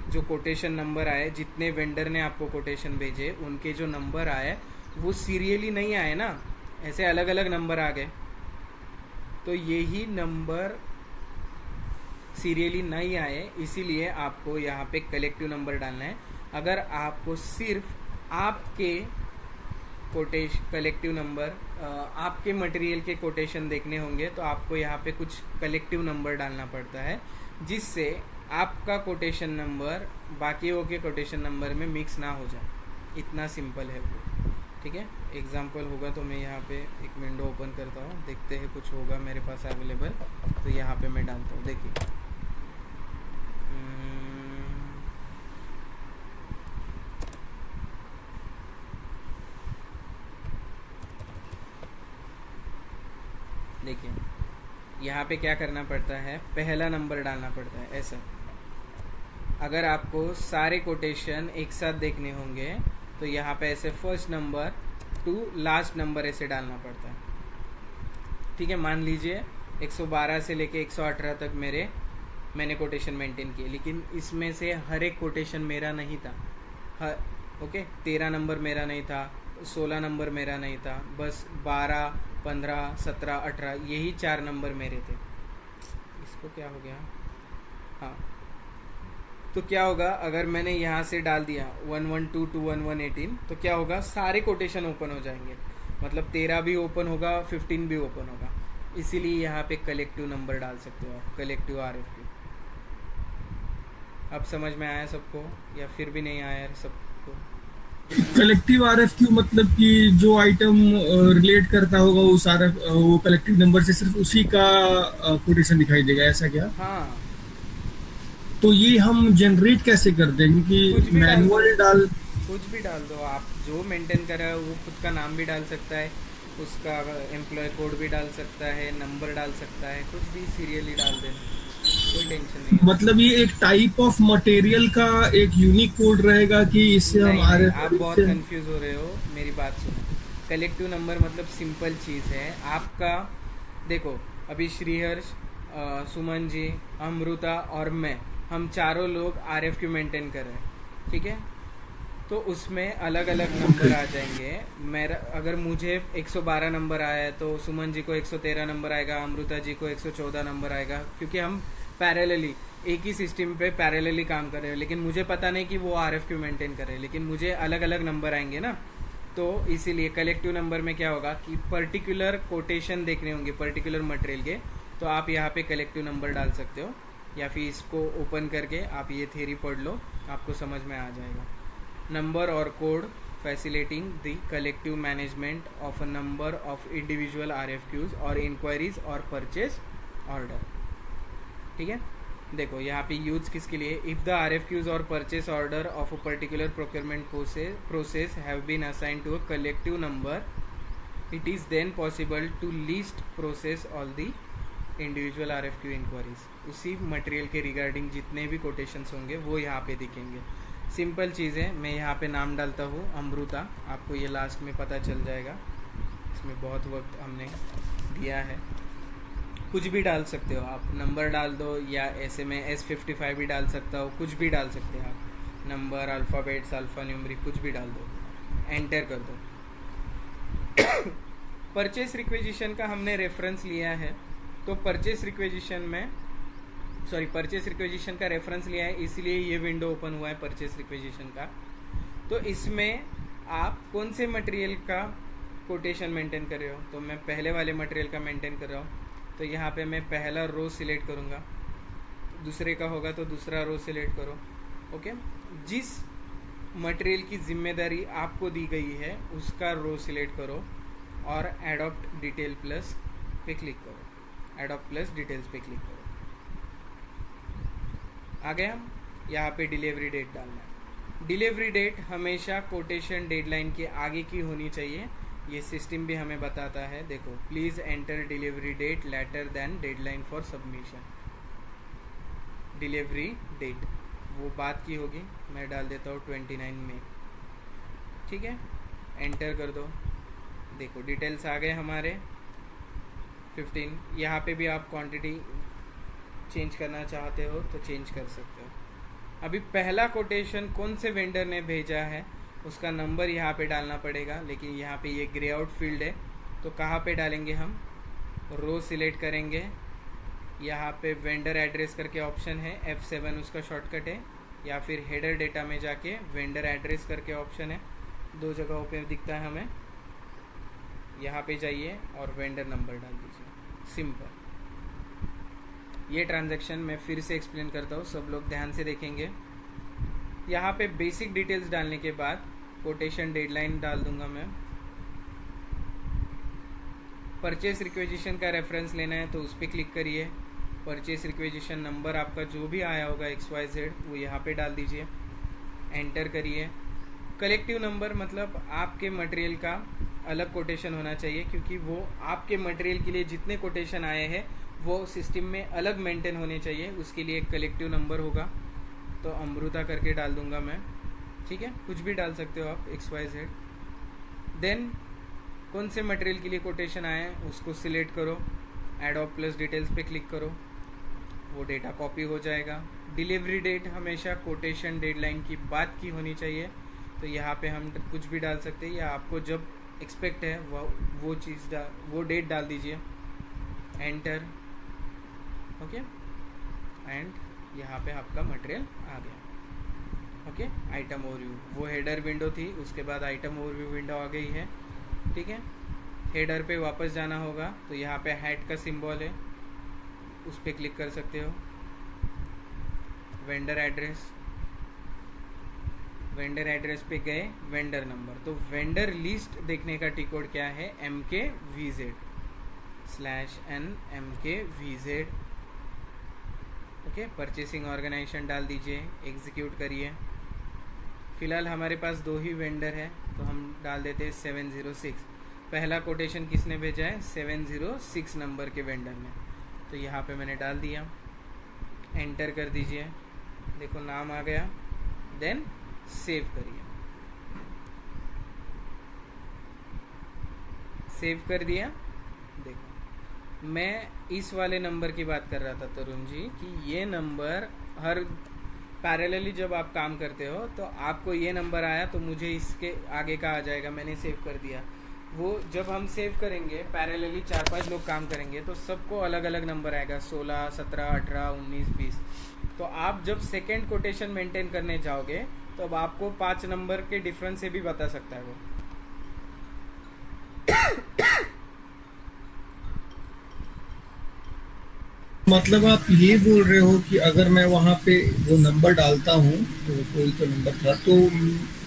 जो कोटेशन नंबर आए, जितने वेंडर ने आपको कोटेशन भेजे उनके जो नंबर आए वो सीरियली नहीं आए ना, ऐसे अलग अलग नंबर आ गए। तो यही नंबर सीरियली नहीं आए, इसीलिए आपको यहाँ पे कलेक्टिव नंबर डालना है। अगर आपको सिर्फ आपके कलेक्टिव नंबर आपके मटेरियल के कोटेशन देखने होंगे तो आपको यहाँ पे कुछ कलेक्टिव नंबर डालना पड़ता है, जिससे आपका कोटेशन नंबर बाकियों के कोटेशन नंबर में मिक्स ना हो जाए। इतना सिंपल है वो, ठीक है। एग्जाम्पल होगा तो मैं यहाँ पे एक विंडो ओपन करता हूँ, देखते हैं कुछ होगा मेरे पास अवेलेबल, तो यहाँ पे मैं डालता हूँ। देखिए देखिए यहाँ पे क्या करना पड़ता है, पहला नंबर डालना पड़ता है ऐसा। अगर आपको सारे कोटेशन एक साथ देखने होंगे तो यहाँ पे ऐसे first number two last number ऐसे डालना पड़ता है, ठीक है। मान लीजिए 112 से लेके 118 तक मैंने कोटेशन मेंटेन किए, लेकिन इसमें से हर एक कोटेशन मेरा नहीं था। ओके, 13 नंबर मेरा नहीं था, 16 नंबर मेरा नहीं था, बस 12, 15, 17, 18 यही 4 नंबर मेरे थे। इसको क्या हो गया, हाँ, तो क्या होगा अगर मैंने यहाँ से डाल दिया 112 to 1118 तो क्या होगा, सारे कोटेशन ओपन हो जाएंगे, मतलब 13 भी ओपन होगा, 15 भी ओपन होगा। इसीलिए यहाँ पे कलेक्टिव नंबर डाल सकते हो आप, कलेक्टिव RFQ। अब समझ में आया सबको या फिर भी नहीं आया सबको? कलेक्टिव RFQ मतलब कि जो आइटम रिलेट करता होगा उस वो कलेक्टिव नंबर से सिर्फ उसी का कोटेशन दिखाई देगा, ऐसा क्या? हाँ। तो ये हम जनरेट कैसे कर दें, क्योंकि मैनुअल कुछ भी डाल दो आप, जो मेंटेन कर रहा है वो खुद का नाम भी डाल सकता है, उसका एम्प्लॉय कोड भी डाल सकता है, नंबर डाल सकता है, कुछ भी सीरियली डाल देना, कोई टेंशन नहीं है। मतलब ये एक टाइप ऑफ मटेरियल का एक यूनिक कोड रहेगा कि इससे हम आप बहुत कंफ्यूज हो रहे हो, मेरी बात सुनो। कलेक्टिव नंबर मतलब सिंपल चीज़ है आपका। देखो अभी श्रीहर्ष, सुमन जी, अमृता और मैं, हम चारों लोग RFQ मेंटेन कर रहे हैं, ठीक है। तो उसमें अलग अलग नंबर आ जाएंगे। मेरा अगर मुझे 112 नंबर आया है तो सुमन जी को 113 नंबर आएगा, अमृता जी को 114 नंबर आएगा, क्योंकि हम पैरेलली एक ही सिस्टम पे पैरेलली काम कर रहे हैं। लेकिन मुझे पता नहीं कि वो RFQ मेंटेन कर रहे हैं, लेकिन मुझे अलग अलग नंबर आएंगे ना। तो इसीलिए कलेक्टिव नंबर में क्या होगा कि पर्टिकुलर कोटेशन देखने होंगे पर्टिकुलर मटेरियल के, तो आप यहाँ पे कलेक्टिव नंबर डाल सकते हो, या फिर इसको ओपन करके आप ये थ्योरी पढ़ लो, आपको समझ में आ जाएगा। नंबर और code facilitating the collective management of a number of individual RFQs और इंक्वायरीज और परचेज ऑर्डर, ठीक है। देखो यहाँ पे यूज किसके लिए, इफ़ द RFQs और purchase order of a particular procurement process have been assigned to a collective number, it is then possible to list process all the individual RFQ inquiries. उसी मटेरियल के रिगार्डिंग जितने भी quotations होंगे वो यहाँ पे दिखेंगे। सिंपल चीज़ है, मैं यहाँ पे नाम डालता हूँ अमृता, आपको ये लास्ट में पता चल जाएगा, इसमें बहुत वक्त हमने दिया है। कुछ भी डाल सकते हो आप, नंबर डाल दो, या ऐसे में S55 भी डाल सकता हो, कुछ भी डाल सकते हैं आप, नंबर, अल्फ़ाबेट्स, अल्फ़ा न्यूमरिक, कुछ भी डाल दो, एंटर कर दो। परचेस रिक्वेजिशन का हमने रेफरेंस लिया है, तो परचेस रिक्वेजिशन का रेफरेंस लिया है, इसलिए ये विंडो ओपन हुआ है परचेस रिक्वेजिशन का। तो इसमें आप कौन से मटेरियल का कोटेशन मेंटेन कर रहे हो, तो मैं पहले वाले मटेरियल का मेंटेन कर रहा हूँ, तो यहाँ पे मैं पहला रो सिलेक्ट करूँगा, दूसरे का होगा तो दूसरा रो सिलेक्ट करो, ओके। जिस मटेरियल की जिम्मेदारी आपको दी गई है उसका रो सिलेक्ट करो और एडॉप्ट डिटेल प्लस पे क्लिक करो, एडॉप्ट प्लस डिटेल्स पे क्लिक करो। आ गया, यहाँ पे डिलीवरी डेट डालना है। डिलीवरी डेट हमेशा कोटेशन डेडलाइन के आगे की होनी चाहिए, ये सिस्टम भी हमें बताता है। देखो, please enter delivery date later than deadline for submission. Delivery date वो बात की होगी, मैं डाल देता हूँ 29 मई, ठीक है, एंटर कर दो। देखो डिटेल्स आ गए हमारे 15। यहाँ पे भी आप क्वांटिटी चेंज करना चाहते हो तो चेंज कर सकते हो, अभी पहला कोटेशन कौन से वेंडर ने भेजा है उसका नंबर यहाँ पे डालना पड़ेगा, लेकिन यहाँ पे ये ग्रे आउट फील्ड है तो कहाँ पे डालेंगे हम, रो सिलेक्ट करेंगे, यहाँ पे वेंडर एड्रेस करके ऑप्शन है, F7 उसका शॉर्टकट है, या फिर हेडर डेटा में जाके वेंडर एड्रेस करके ऑप्शन है, दो जगहों पे दिखता है हमें, यहाँ पे जाइए और वेंडर नंबर डाल दीजिए, सिंपल। ये ट्रांजैक्शन मैं फिर से एक्सप्लेन करता हूँ, सब लोग ध्यान से देखेंगे। यहाँ पे बेसिक डिटेल्स डालने के बाद कोटेशन डेडलाइन डाल दूंगा मैं। परचेस रिक्वेजिशन का रेफरेंस लेना है तो उस पर क्लिक करिए, परचेस रिक्वेजिशन नंबर आपका जो भी आया होगा XYZ वो यहाँ पे डाल दीजिए, एंटर करिए। कलेक्टिव नंबर मतलब आपके मटेरियल का अलग कोटेशन होना चाहिए, क्योंकि वो आपके मटेरियल के लिए जितने कोटेशन आए हैं वो सिस्टम में अलग मेंटेन होने चाहिए, उसके लिए एक कलेक्टिव नंबर होगा, तो अमृता करके डाल दूंगा मैं, ठीक है, कुछ भी डाल सकते हो आप XYZ। देन कौन से मटेरियल के लिए कोटेशन आए हैं उसको सिलेक्ट करो, एडोब प्लस डिटेल्स पे क्लिक करो, वो डेटा कॉपी हो जाएगा। डिलीवरी डेट हमेशा कोटेशन डेडलाइन की बाद की होनी चाहिए, तो यहाँ पे हम कुछ भी डाल सकते हैं, या आपको जब एक्सपेक्ट है वो डेट डाल दीजिए, एंटर, ओके, एंड यहाँ पे आपका मटेरियल आ गया, ओके। आइटम ओवरव्यू, वो हेडर विंडो थी, उसके बाद आइटम ओवरव्यू विंडो आ गई है, ठीक है। हेडर पे वापस जाना होगा तो यहाँ पे हैट का सिंबल है, उस पर क्लिक कर सकते हो। वेंडर एड्रेस, वेंडर एड्रेस पे गए, वेंडर नंबर, तो वेंडर लिस्ट देखने का टी कोड क्या है, MKVZ/N MKVZ, okay. Purchasing organisation डाल दीजिए, एग्जीक्यूट करिए। फिलहाल हमारे पास 2 ही वेंडर है तो हम डाल देते हैं 706। पहला कोटेशन किसने भेजा है, 706 नंबर के वेंडर ने, तो यहाँ पे मैंने डाल दिया, एंटर कर दीजिए, देखो नाम आ गया, देन सेव करिए, सेव कर दिया। देखो मैं इस वाले नंबर की बात कर रहा था तरुण जी, कि ये नंबर हर पैरेलली जब आप काम करते हो तो आपको ये नंबर आया तो मुझे इसके आगे का आ जाएगा, मैंने सेव कर दिया। वो जब हम सेव करेंगे पैरेलली 4-5 लोग काम करेंगे तो सबको अलग अलग नंबर आएगा, 16, 17, 18, 19, 20। तो आप जब सेकेंड कोटेशन मेंटेन करने जाओगे तो अब आपको 5 नंबर के डिफरेंस से भी बता सकता है वो। मतलब आप ये बोल रहे हो कि अगर मैं वहाँ पे वो नंबर डालता हूँ, तो कोई तो नंबर था, तो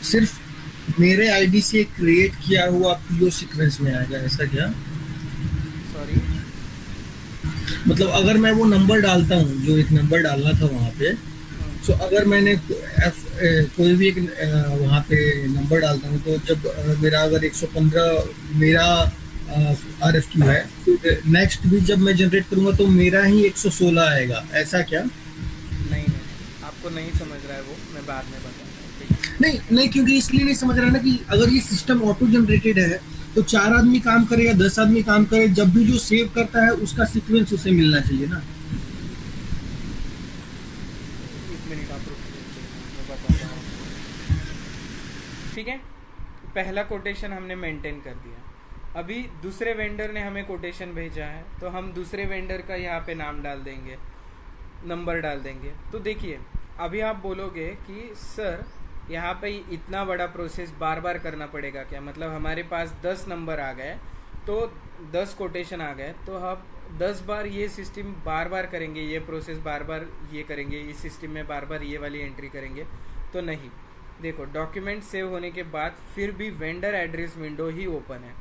सिर्फ मेरे आईडी से क्रिएट किया हुआ पीओ सीक्वेंस में आएगा, ऐसा क्या? सॉरी, मतलब अगर मैं वो नंबर डालता हूँ, जो एक नंबर डालना था वहाँ पे, तो अगर मैंने कोई भी एक वहाँ पे नंबर डालता हूँ, तो जब मेरा अगर 115 मेरा RFQ है, तो नेक्स्ट भी जब मैं जनरेट करूंगा तो मेरा ही 116 आएगा, ऐसा क्या? नहीं, आपको नहीं समझ रहा है वो, मैं बाद में बताऊंगा। नहीं, क्योंकि इसलिए नहीं समझ रहा ना कि अगर ये सिस्टम ऑटो जनरेटेड है तो 4 आदमी काम करे या 10 आदमी काम करे, जब भी जो सेव करता है उसका सीक्वेंस उसे मिलना चाहिए ना। एक मिनट आप रुकिए, मैं बताता हूँ। ठीक है, पहला कोटेशन हमने मेंटेन कर दिया। अभी दूसरे वेंडर ने हमें कोटेशन भेजा है तो हम दूसरे वेंडर का यहाँ पे नाम डाल देंगे, नंबर डाल देंगे। तो देखिए अभी आप बोलोगे कि सर यहाँ पे इतना बड़ा प्रोसेस बार बार करना पड़ेगा क्या, मतलब हमारे पास 10 नंबर आ गए तो 10 कोटेशन आ गए तो हम 10 बार ये सिस्टम बार बार करेंगे, ये प्रोसेस बार बार ये करेंगे, इस सिस्टम में बार बार ये वाली एंट्री करेंगे, तो नहीं। देखो डॉक्यूमेंट सेव होने के बाद फिर भी वेंडर एड्रेस विंडो ही ओपन है,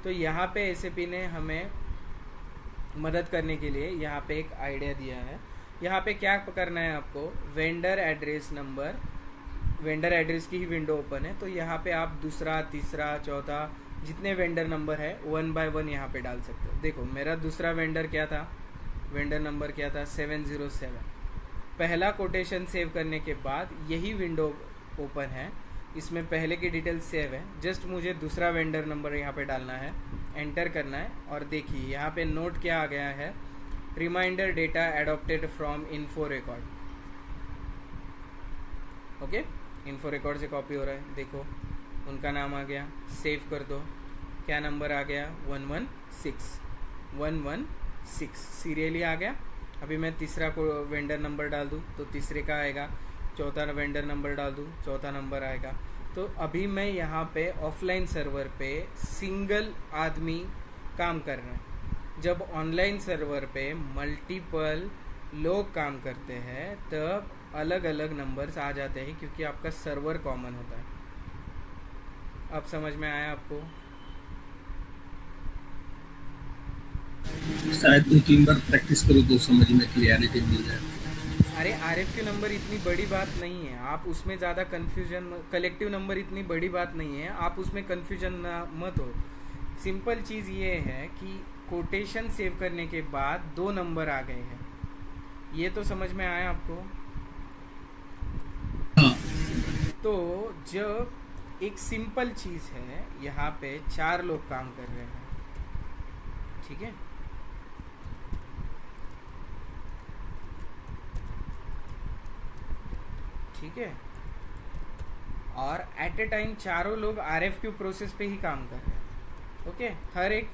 तो यहाँ पे SAP ने हमें मदद करने के लिए यहाँ पे एक आइडिया दिया है। यहाँ पे क्या करना है आपको, vendor address number, vendor address की ही विंडो ओपन है, तो यहाँ पे आप दूसरा, तीसरा, चौथा जितने वेंडर नंबर है 1 by 1 यहाँ पे डाल सकते हो। देखो मेरा दूसरा वेंडर क्या था, वेंडर नंबर क्या था, 707। पहला कोटेशन सेव करने के बाद यही विंडो ओपन है, इसमें पहले की डिटेल सेव है, जस्ट मुझे दूसरा वेंडर नंबर यहाँ पे डालना है, एंटर करना है, और देखिए यहाँ पे नोट क्या आ गया है, reminder data adopted from info record. Okay, info record से कॉपी हो रहा है, देखो उनका नाम आ गया, सेव कर दो, क्या नंबर आ गया 116 सीरियली आ गया। अभी मैं तीसरा को वेंडर नंबर डाल दूँ तो तीसरे का आएगा, चौथा वेंडर नंबर डाल दूँ चौथा नंबर आएगा। तो अभी मैं यहाँ पे ऑफलाइन सर्वर पे सिंगल आदमी काम कर रहे हैं। जब ऑनलाइन सर्वर पे मल्टीपल लोग काम करते हैं तब अलग अलग नंबर्स आ जाते हैं, क्योंकि आपका सर्वर कॉमन होता है। अब समझ में आया आपको? शायद 2-3 बार प्रैक्टिस करो तो समझ में क्लियरिटी मिल जाए। अरे RFQ नंबर इतनी बड़ी बात नहीं है, आप उसमें ज़्यादा कन्फ्यूजन, कलेक्टिव नंबर इतनी बड़ी बात नहीं है, आप उसमें कन्फ्यूजन मत हो। सिंपल चीज़ ये है कि कोटेशन सेव करने के बाद 2 नंबर आ गए हैं, ये तो समझ में आया आपको? हाँ। तो जब एक सिंपल चीज़ है, यहाँ पे 4 लोग काम कर रहे हैं, ठीक है, ठीक है, और एट ए टाइम चारों लोग RFQ प्रोसेस पे ही काम कर रहे हैं। ओके, हर एक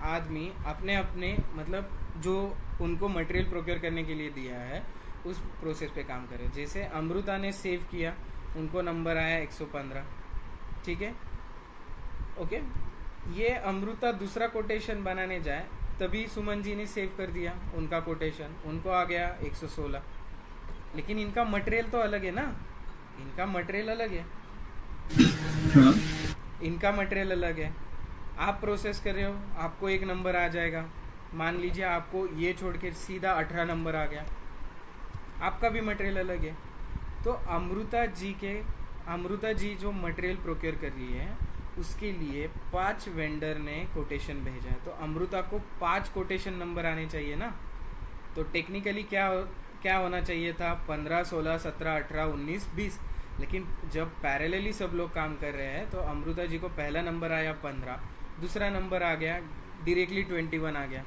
आदमी अपने अपने मतलब जो उनको मटेरियल प्रोक्योर करने के लिए दिया है उस प्रोसेस पे काम कर रहे हैं। जैसे अमृता ने सेव किया, उनको नंबर आया 115, ठीक है, ओके। ये अमृता दूसरा कोटेशन बनाने जाए तभी सुमन जी ने सेव कर दिया उनका कोटेशन, उनको आ गया 116, लेकिन इनका मटेरियल तो अलग है ना, इनका मटेरियल अलग है, हाँ। इनका मटेरियल अलग है। आप प्रोसेस कर रहे हो, आपको एक नंबर आ जाएगा, मान लीजिए आपको ये छोड़ के सीधा 18 नंबर आ गया, आपका भी मटेरियल अलग है। तो अमृता जी जो मटेरियल प्रोक्योर कर रही है उसके लिए 5 वेंडर ने कोटेशन भेजा है, तो अमृता को 5 कोटेशन नंबर आने चाहिए ना। तो टेक्निकली क्या होना चाहिए था, 15, 16, 17, 18, 19, 20, लेकिन जब पैरेलली सब लोग काम कर रहे हैं तो अमृता जी को पहला नंबर आया 15, दूसरा नंबर आ गया डायरेक्टली 21 आ गया।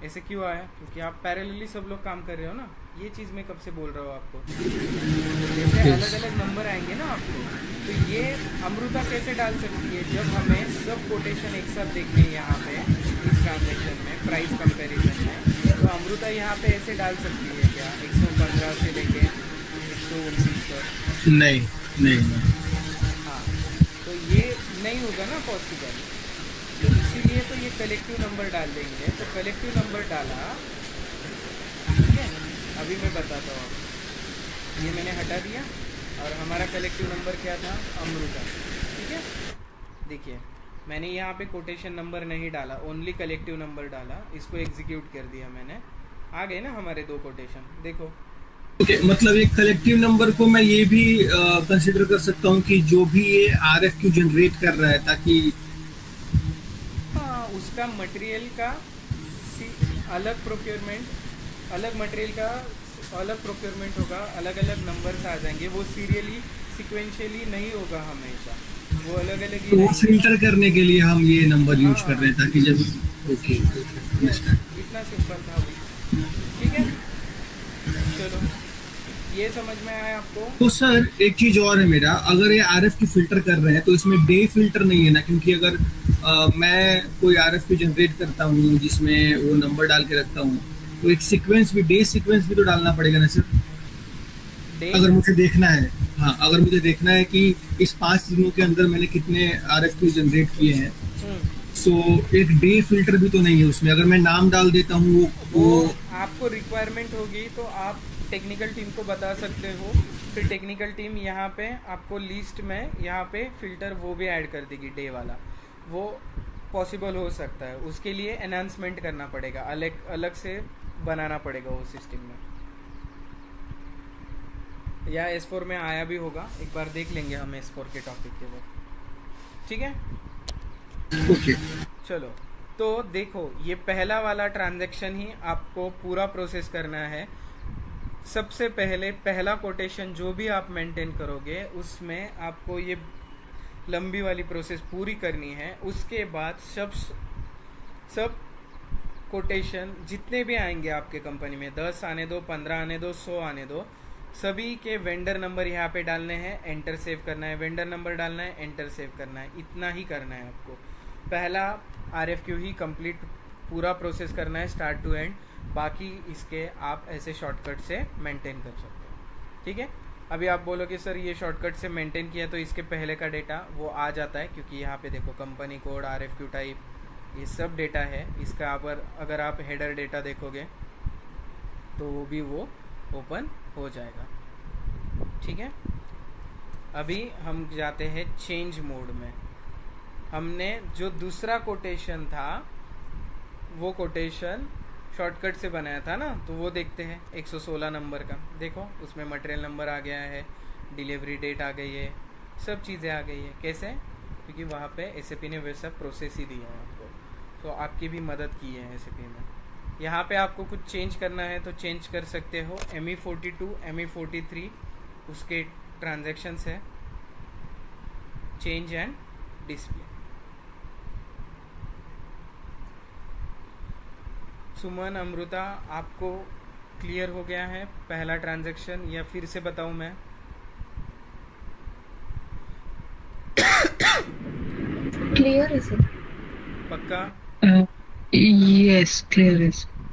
ऐसे क्यों आया? क्योंकि आप पैरेलली सब लोग काम कर रहे हो ना। ये चीज़ मैं कब से बोल रहा हूँ आपको, जैसे अलग अलग नंबर आएंगे ना आपको, तो ये अमृता कैसे डाल सकती है जब हमें सब कोटेशन एक साथ देखने हैं यहाँ पे इस ट्रांजेक्शन में प्राइस कंपैरिजन में। तो अमृता यहाँ पे ऐसे डाल सकती है क्या 115 से लेके 119 तक? नहीं। हाँ, तो ये नहीं होगा ना पॉसिबल, तो इसीलिए तो ये कलेक्टिव नंबर डाल देंगे। तो कलेक्टिव नंबर डाला, ठीक है, अभी मैं बताता हूँ आपको। ये मैंने हटा दिया और हमारा कलेक्टिव नंबर क्या था, अमृता, ठीक है। देखिए मैंने यहाँ पे कोटेशन नंबर नहीं डाला, ओनली कलेक्टिव नंबर डाला, इसको एग्जीक्यूट कर दिया मैंने, आ गए ना हमारे 2 कोटेशन, देखो। ओके, मतलब एक कलेक्टिव नंबर को मैं ये भी कंसिडर कर सकता हूँ कि जो भी ये RFQ जनरेट कर रहा है, ताकि हाँ, उसका मटेरियल का अलग प्रोक्योरमेंट, अलग मटेरियल का अलग प्रोक्योरमेंट होगा, अलग अलग नंबर्स आ जाएंगे, वो सीरियली सिक्वेंशियली नहीं होगा हमेशा, वो अलग अलग ही वो फिल्टर करने के लिए हम ये नंबर यूज हाँ। कर रहे हैं ताकि जब ओके इतना सिंपल था वो, ठीक है। चलो, ये समझ में आया आपको? तो सर एक चीज और है मेरा, अगर ये RFQ फिल्टर कर रहे हैं तो इसमें डे फिल्टर नहीं है ना? क्योंकि अगर मैं कोई RFQ जनरेट करता हूँ जिसमें वो नंबर डाल के रखता हूँ, तो एक सीक्वेंस भी, डे सीक्वेंस भी तो डालना पड़ेगा ना सर, अगर मुझे देखना है। हाँ, अगर मुझे देखना है कि इस 5 दिनों के अंदर मैंने कितने RFQ जनरेट किए हैं, सो एक डे फिल्टर भी तो नहीं है उसमें। अगर मैं नाम डाल देता हूँ वो आपको रिक्वायरमेंट होगी तो आप टेक्निकल टीम को बता सकते हो, फिर टेक्निकल टीम यहाँ पे आपको लिस्ट में यहाँ पे फिल्टर वो भी ऐड कर देगी, डे वाला, वो पॉसिबल हो सकता है। उसके लिए एनहांसमेंट करना पड़ेगा, अलग से बनाना पड़ेगा वो सिस्टम में, या S4 में आया भी होगा, एक बार देख लेंगे हम S4 के टॉपिक के वक्त, ठीक है। ओके। चलो, तो देखो ये पहला वाला ट्रांजैक्शन ही आपको पूरा प्रोसेस करना है। सबसे पहले पहला कोटेशन जो भी आप मेंटेन करोगे उसमें आपको ये लंबी वाली प्रोसेस पूरी करनी है। उसके बाद सब कोटेशन जितने भी आएंगे आपके कंपनी में, 10 आने दो, 15 आने दो, 100 आने दो, सभी के वेंडर नंबर यहाँ पे डालने हैं, एंटर सेव करना है, वेंडर नंबर डालना है, एंटर सेव करना है, इतना ही करना है आपको। पहला RFQ ही कंप्लीट पूरा प्रोसेस करना है स्टार्ट टू एंड, बाकी इसके आप ऐसे शॉर्टकट से मेंटेन कर सकते हो, ठीक है। अभी आप बोलोगे सर ये शॉर्टकट से मेंटेन किया तो इसके पहले का डेटा वो आ जाता है, क्योंकि यहाँ पे देखो कंपनी कोड, RFQ टाइप, ये सब डेटा है। इसका अगर आप हेडर डेटा देखोगे तो वो भी वो ओपन हो जाएगा, ठीक है। अभी हम जाते हैं चेंज मोड में। हमने जो दूसरा कोटेशन था वो कोटेशन शॉर्टकट से बनाया था ना, तो वो देखते हैं 116 नंबर का। देखो उसमें मटेरियल नंबर आ गया है, डिलीवरी डेट आ गई है, सब चीज़ें आ गई है। कैसे? क्योंकि वहाँ पे SAP ने वैसा प्रोसेस ही दिया है आपको, तो आपकी भी मदद की है SAP में। यहाँ पे आपको कुछ चेंज करना है तो चेंज कर सकते हो। ME42 ME43 उसके ट्रांजैक्शंस है, चेंज एंड डिस्प्ले। सुमन, अमृता, आपको क्लियर हो गया है पहला ट्रांजैक्शन या फिर से बताऊं मैं? क्लियर है सर। पक्का? यस क्लियर है।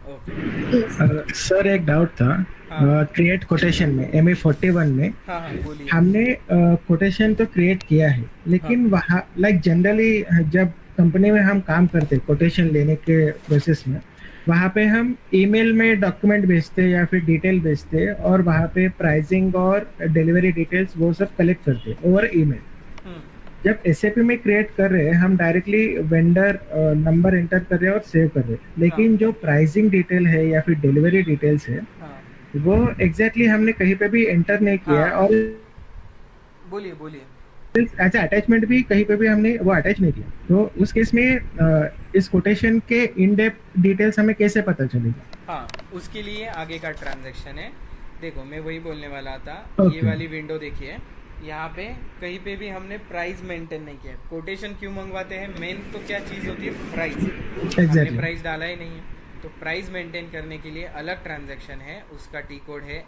ओके। सर एक डाउट था, हाँ। क्रिएट कोटेशन में ME41 में हाँ हाँ बोलिए। हमने कोटेशन तो क्रिएट किया है, लेकिन वहाँ लाइक जनरली जब कंपनी में हम काम करते कोटेशन लेने के प्रोसेस में, वहाँ पे हम ईमेल में डॉक्यूमेंट भेजते या फिर डिटेल भेजते और वहाँ पे प्राइसिंग और डिलीवरी डिटेल्स वो सब कलेक्ट करते ओवर ईमेल। जब SAP में क्रिएट कर रहे हैं हम डायरेक्टली वेंडर नंबर एंटर कर रहे हैं और सेव कर रहे हैं, लेकिन जो प्राइसिंग डिटेल है या फिर डिलीवरी डिटेल्स है वो एग्जैक्टली हमने कहीं पे भी एंटर नहीं किया। और बोलिए बोलिए। ऐसा अटैचमेंट भी कहीं पे भी हमने वो अटैच नहीं किया, तो उस केस में इस कोटेशन के इन डेप्थ डिटेल्स हमें कैसे पता चलेगा? हाँ, उसके लिए आगे का ट्रांजैक्शन है। देखो मैं वही बोलने वाला था। ये वाली विंडो देखिए, यहाँ पे कहीं पे भी हमने प्राइस मेंटेन नहीं किया। कोटेशन क्यों मंगवाते हैं? मेन तो क्या चीज़ होती है? प्राइस। हमने प्राइस डाला ही नहीं है, तो प्राइस मेंटेन करने के लिए अलग ट्रांजैक्शन है। उसका टी कोड है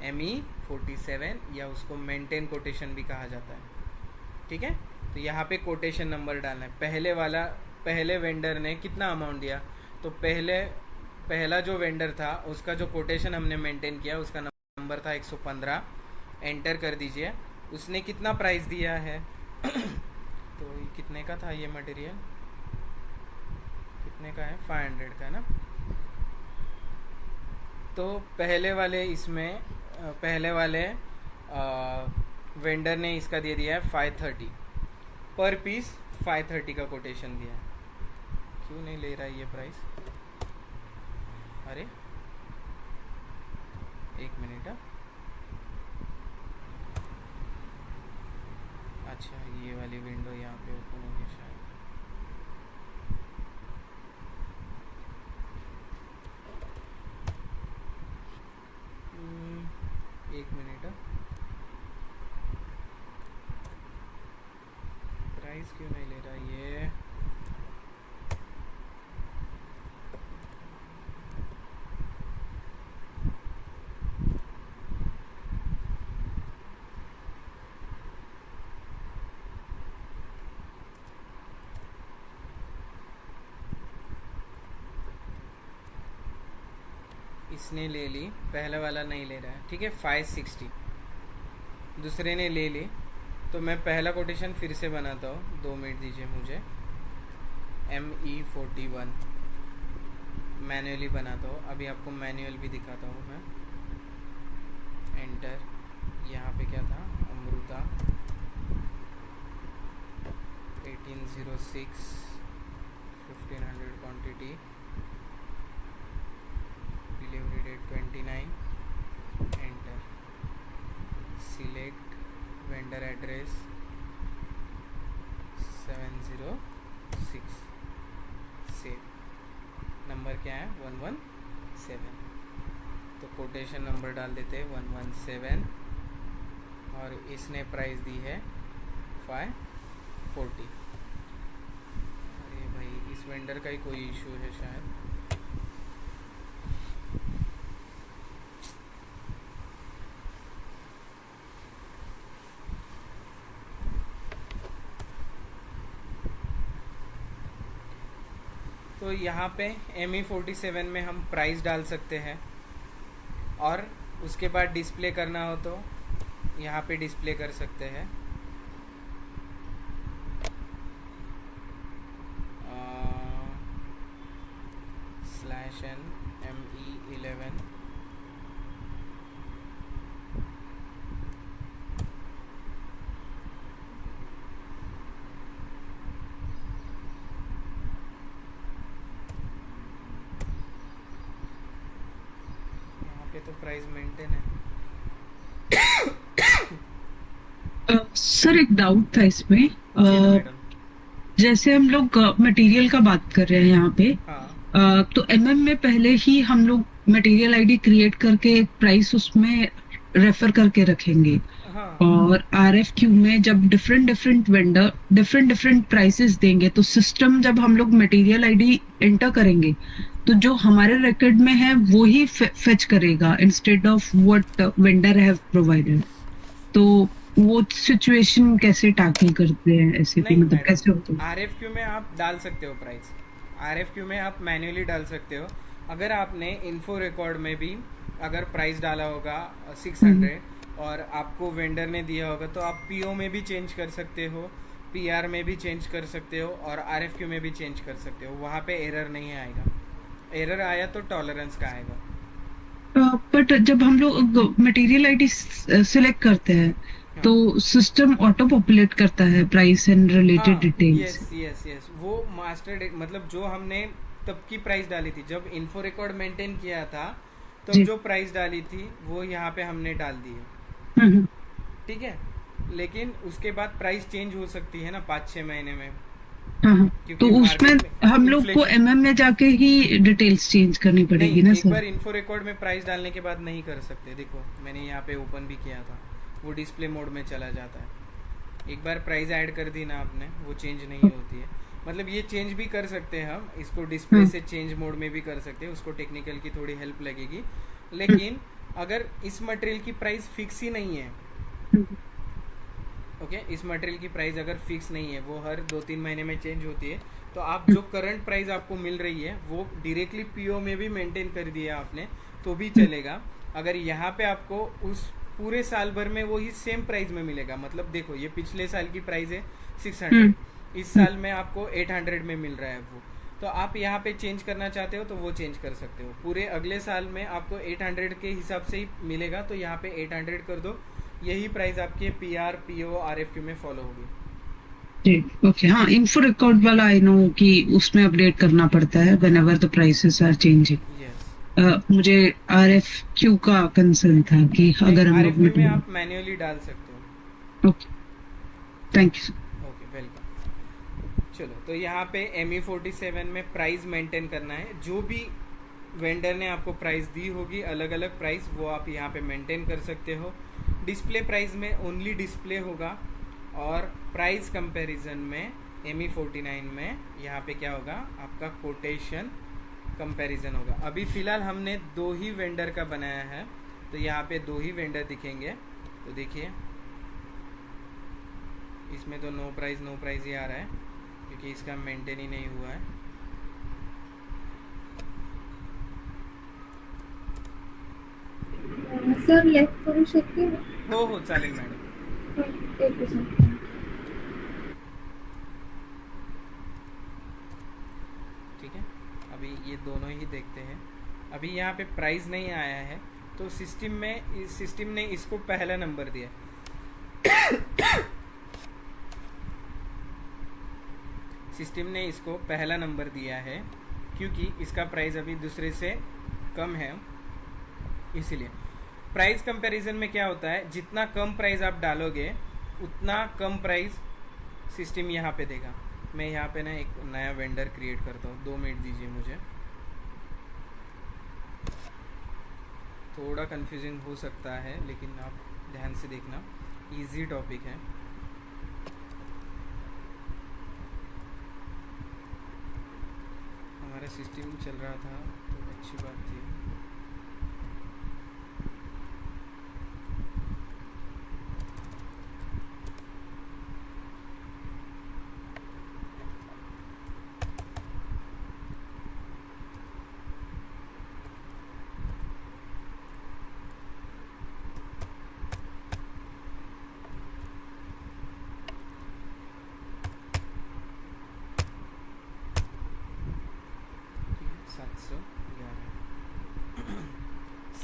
ME47 या उसको मेंटेन कोटेशन भी कहा जाता है, ठीक है। तो यहाँ पे कोटेशन नंबर डालना है। पहले वेंडर ने कितना अमाउंट दिया, तो पहला जो वेंडर था उसका जो कोटेशन हमने मेंटेन किया उसका नंबर था 115। एंटर कर दीजिए। उसने कितना प्राइस दिया है तो ये कितने का था? ये मटेरियल कितने का है? 500 का है ना। तो पहले वाले वेंडर ने इसका दे दिया है 530 पर पीस। 530 का कोटेशन दिया है। क्यों नहीं ले रहा है ये प्राइस? अरे एक मिनट। अच्छा, ये वाली विंडो यहाँ पे ओपन होगी शायद। एक मिनट। प्राइस क्यों नहीं ले रहा ये? इसने ले ली, पहला वाला नहीं ले रहा है, ठीक है। 560 दूसरे ने ले ली, तो मैं पहला कोटेशन फिर से बनाता हूँ। 2 मिनट दीजिए मुझे। ME41 मैन्युअली बनाता हूँ। अभी आपको मैन्युअल भी दिखाता हूँ मैं। एंटर। यहाँ पे क्या था? Amrita 1806 1500 quantity, delivery date 29। Enter. Select vendor address 706। Save. Number क्या है? 117। तो कोटेशन नंबर डाल देते हैं 117 और इसने प्राइस दी है 540। अरे भाई, इस वेंडर का ही कोई इशू है शायद। तो यहाँ पे ME47 में हम प्राइस डाल सकते हैं, और उसके बाद डिस्प्ले करना हो तो यहाँ पे डिस्प्ले कर सकते हैं। /NME11 पे तो प्राइस मेंटेन है। सर एक डाउट था इसमें। जी मैडम। जैसे हम लोग मटेरियल का बात कर रहे हैं यहाँ पे, हाँ तो MM में पहले ही हम लोग मटेरियल आईडी क्रिएट करके प्राइस उसमें रेफर करके रखेंगे, हाँ और RFQ में जब डिफरेंट वेंडर डिफरेंट प्राइसेस देंगे, तो सिस्टम जब हम लोग मटेरियल आईडी एंटर करेंगे तो जो हमारे रिकॉर्ड में है वो ही फेच करेगा instead of what vendor have provided. तो वो सिचुएशन कैसे टैकल करते हैं ऐसे भी, नहीं मतलब कैसे होता है? RFQ में आप डाल सकते हो प्राइस, RFQ में आप मैन्युअली डाल सकते हो। अगर आपने इन्फो रिकॉर्ड में भी अगर प्राइस डाला होगा 600 और आपको वेंडर ने दिया होगा, तो आप PO में भी चेंज कर सकते हो, PR में भी चेंज कर सकते हो, और RFQ में भी चेंज कर सकते हो। वहाँ पे एरर नहीं आएगा। एरर आया तो टॉलरेंस का आएगा। बट जब हम लोग मटेरियल आईडी सिलेक्ट करते हैं तो सिस्टम ऑटो पॉपुलेट करता है price and related details. Yes वो मास्टर मतलब जो हमने तब की प्राइस डाली थी जब इन्फो रिकॉर्ड मेंटेन किया था, तो जो प्राइस डाली थी वो यहाँ पे हमने डाल दी है, ठीक है। लेकिन उसके बाद प्राइस चेंज हो सकती है ना 5-6 महीने में। तो उसमें हम लोग को MM में जाके ही डिटेल्स चेंज करनी पड़ेगी ना सर? एक बार इन्फो रिकॉर्ड में प्राइस डालने के बाद नहीं कर सकते। देखो मैंने यहाँ पे ओपन भी किया था, वो डिस्प्ले मोड में चला जाता है। एक बार प्राइस ऐड कर दी ना आपने, वो चेंज नहीं होती है। मतलब ये चेंज भी कर सकते हैं हम, इसको डिस्प्ले से चेंज मोड में भी कर सकते हैं, उसको टेक्निकल की थोड़ी हेल्प लगेगी। लेकिन अगर इस मटेरियल की प्राइस फिक्स ही नहीं है, ओके, इस मटेरियल की प्राइस अगर फिक्स नहीं है, वो हर 2-3 महीने में चेंज होती है, तो आप जो करंट प्राइस आपको मिल रही है वो डायरेक्टली PO में भी मेंटेन कर दिया आपने तो भी चलेगा। अगर यहाँ पे आपको उस पूरे साल भर में वो ही सेम प्राइस में मिलेगा, मतलब देखो ये पिछले साल की प्राइस है 600, इस साल में आपको 800 में मिल रहा है वो, तो आप यहाँ पे चेंज करना चाहते हो तो वो चेंज कर सकते हो। पूरे अगले साल में आपको 800 के हिसाब से ही मिलेगा, तो यहाँ पे 800 कर दो, यही प्राइस आपके PR, PO, RFQ में फॉलो होगी। ओके, हाँ, इन्फो रिकॉर्ड वाला आई नो कि उसमें अपडेट करना पड़ता है whenever the prices are changing. Yes मुझे RFQ का कंसर्न था कि अगर हम लोग RFQ में आप मैन्युअली डाल सकते हो। Okay, thank you. Okay, welcome. चलो, तो यहाँ पे ME47 में प्राइस मेंटेन करना है। जो भी वेंडर ने आपको प्राइस दी होगी अलग अलग प्राइस, वो आप यहाँ पे मेंटेन कर सकते हो। डिस्प्ले प्राइस में ओनली डिस्प्ले होगा, और प्राइस कंपैरिजन में ME49 में यहाँ पे क्या होगा, आपका कोटेशन कंपैरिजन होगा। अभी फ़िलहाल हमने 2 ही वेंडर का बनाया है, तो यहाँ पे 2 ही वेंडर दिखेंगे। तो देखिए इसमें तो नो प्राइस ही आ रहा है क्योंकि इसका मेंटेन ही नहीं हुआ है। सर लेफ्ट करू शकते? हो चालेल मॅडम। एक सेकंड। ठीक है, अभी ये दोनों ही देखते हैं। अभी यहाँ पे प्राइस नहीं आया है, तो सिस्टम ने इसको पहला नंबर दिया। सिस्टम ने इसको पहला नंबर दिया है क्योंकि इसका प्राइस अभी दूसरे से कम है, इसीलिए। प्राइस कंपैरिजन में क्या होता है, जितना कम प्राइस आप डालोगे उतना कम प्राइस सिस्टम यहाँ पे देगा। मैं यहाँ पे ना एक नया वेंडर क्रिएट करता हूँ, 2 मिनट दीजिए मुझे। थोड़ा कंफ्यूजिंग हो सकता है लेकिन आप ध्यान से देखना, इजी टॉपिक है। हमारा सिस्टम चल रहा था तो अच्छी बात थी।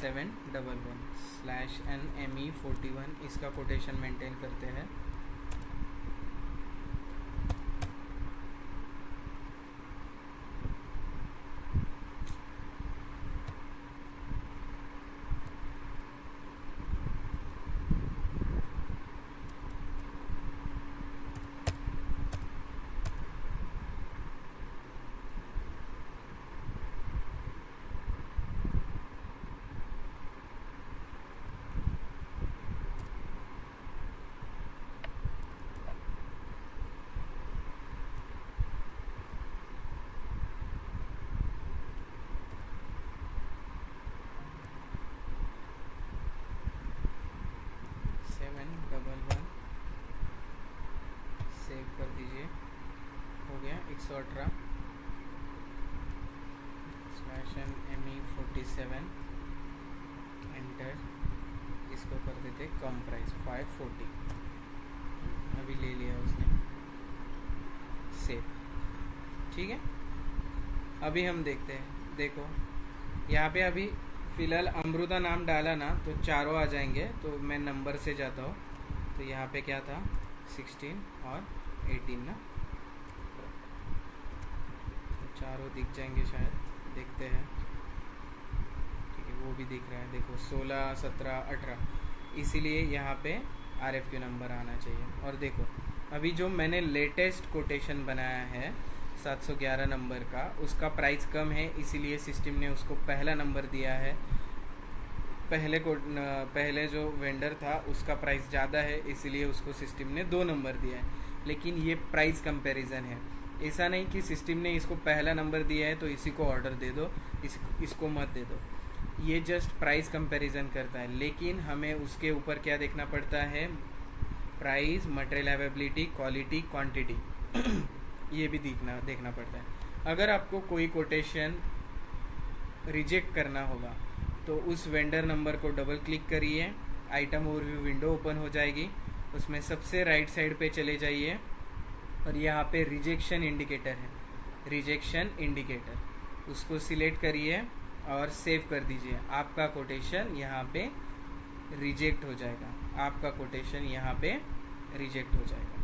711/NME41 इसका कोटेशन मेंटेन करते हैं। सेव कर दीजिए, हो गया 118/NME47 एंटर। इसको कर देते कम प्राइस 540, अभी ले लिया उसने, सेव। ठीक है, अभी हम देखते हैं, देखो यहाँ पे अभी फ़िलहाल अमृता नाम डाला ना तो चारों आ जाएंगे, तो मैं नंबर से जाता हूँ। तो यहाँ पे क्या था 16 और 18 ना, तो चारों दिख जाएंगे शायद, देखते हैं। ठीक है, वो भी दिख रहा है, देखो 16, 17, 18, इसीलिए यहाँ पे RFQ नंबर आना चाहिए। और देखो अभी जो मैंने लेटेस्ट कोटेशन बनाया है 711 नंबर का, उसका प्राइस कम है, इसीलिए सिस्टम ने उसको पहला नंबर दिया है। पहले जो वेंडर था उसका प्राइस ज़्यादा है, इसीलिए उसको सिस्टम ने 2 नंबर दिया है। लेकिन ये प्राइस कंपैरिजन है, ऐसा नहीं कि सिस्टम ने इसको पहला नंबर दिया है तो इसी को ऑर्डर दे दो, इसको मत दे दो। ये जस्ट प्राइस कंपैरिजन करता है, लेकिन हमें उसके ऊपर क्या देखना पड़ता है, price, material availability, quality, quantity ये भी देखना पड़ता है। अगर आपको कोई कोटेशन रिजेक्ट करना होगा तो उस वेंडर नंबर को डबल क्लिक करिए, आइटम ओवरव्यू विंडो ओपन हो जाएगी, उसमें सबसे राइट साइड पे चले जाइए और यहाँ पे रिजेक्शन इंडिकेटर है, रिजेक्शन इंडिकेटर, उसको सिलेक्ट करिए और सेव कर दीजिए। आपका कोटेशन यहाँ पे रिजेक्ट हो जाएगा, आपका कोटेशन यहाँ पे रिजेक्ट हो जाएगा।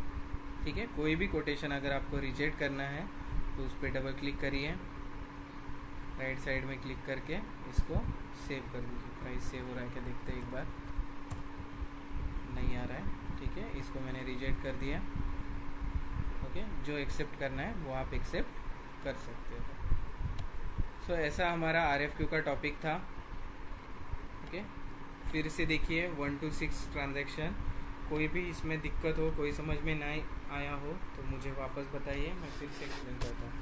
ठीक है, कोई भी कोटेशन अगर आपको रिजेक्ट करना है तो उस पर डबल क्लिक करिए, राइट साइड में क्लिक करके इसको सेव कर दीजिए। प्राइस सेव हो रहा है क्या देखते हैं एक बार, नहीं आ रहा है। ठीक है, इसको मैंने रिजेक्ट कर दिया। ओके, जो एक्सेप्ट करना है वो आप एक्सेप्ट कर सकते हो। सो ऐसा हमारा RFQ का टॉपिक था। ओके, फिर से देखिए 1 to 6 ट्रांजैक्शन। कोई भी इसमें दिक्कत हो, कोई समझ में नहीं आया हो तो मुझे वापस बताइए, मैं फिर से एक्सप्लेन करता हूँ।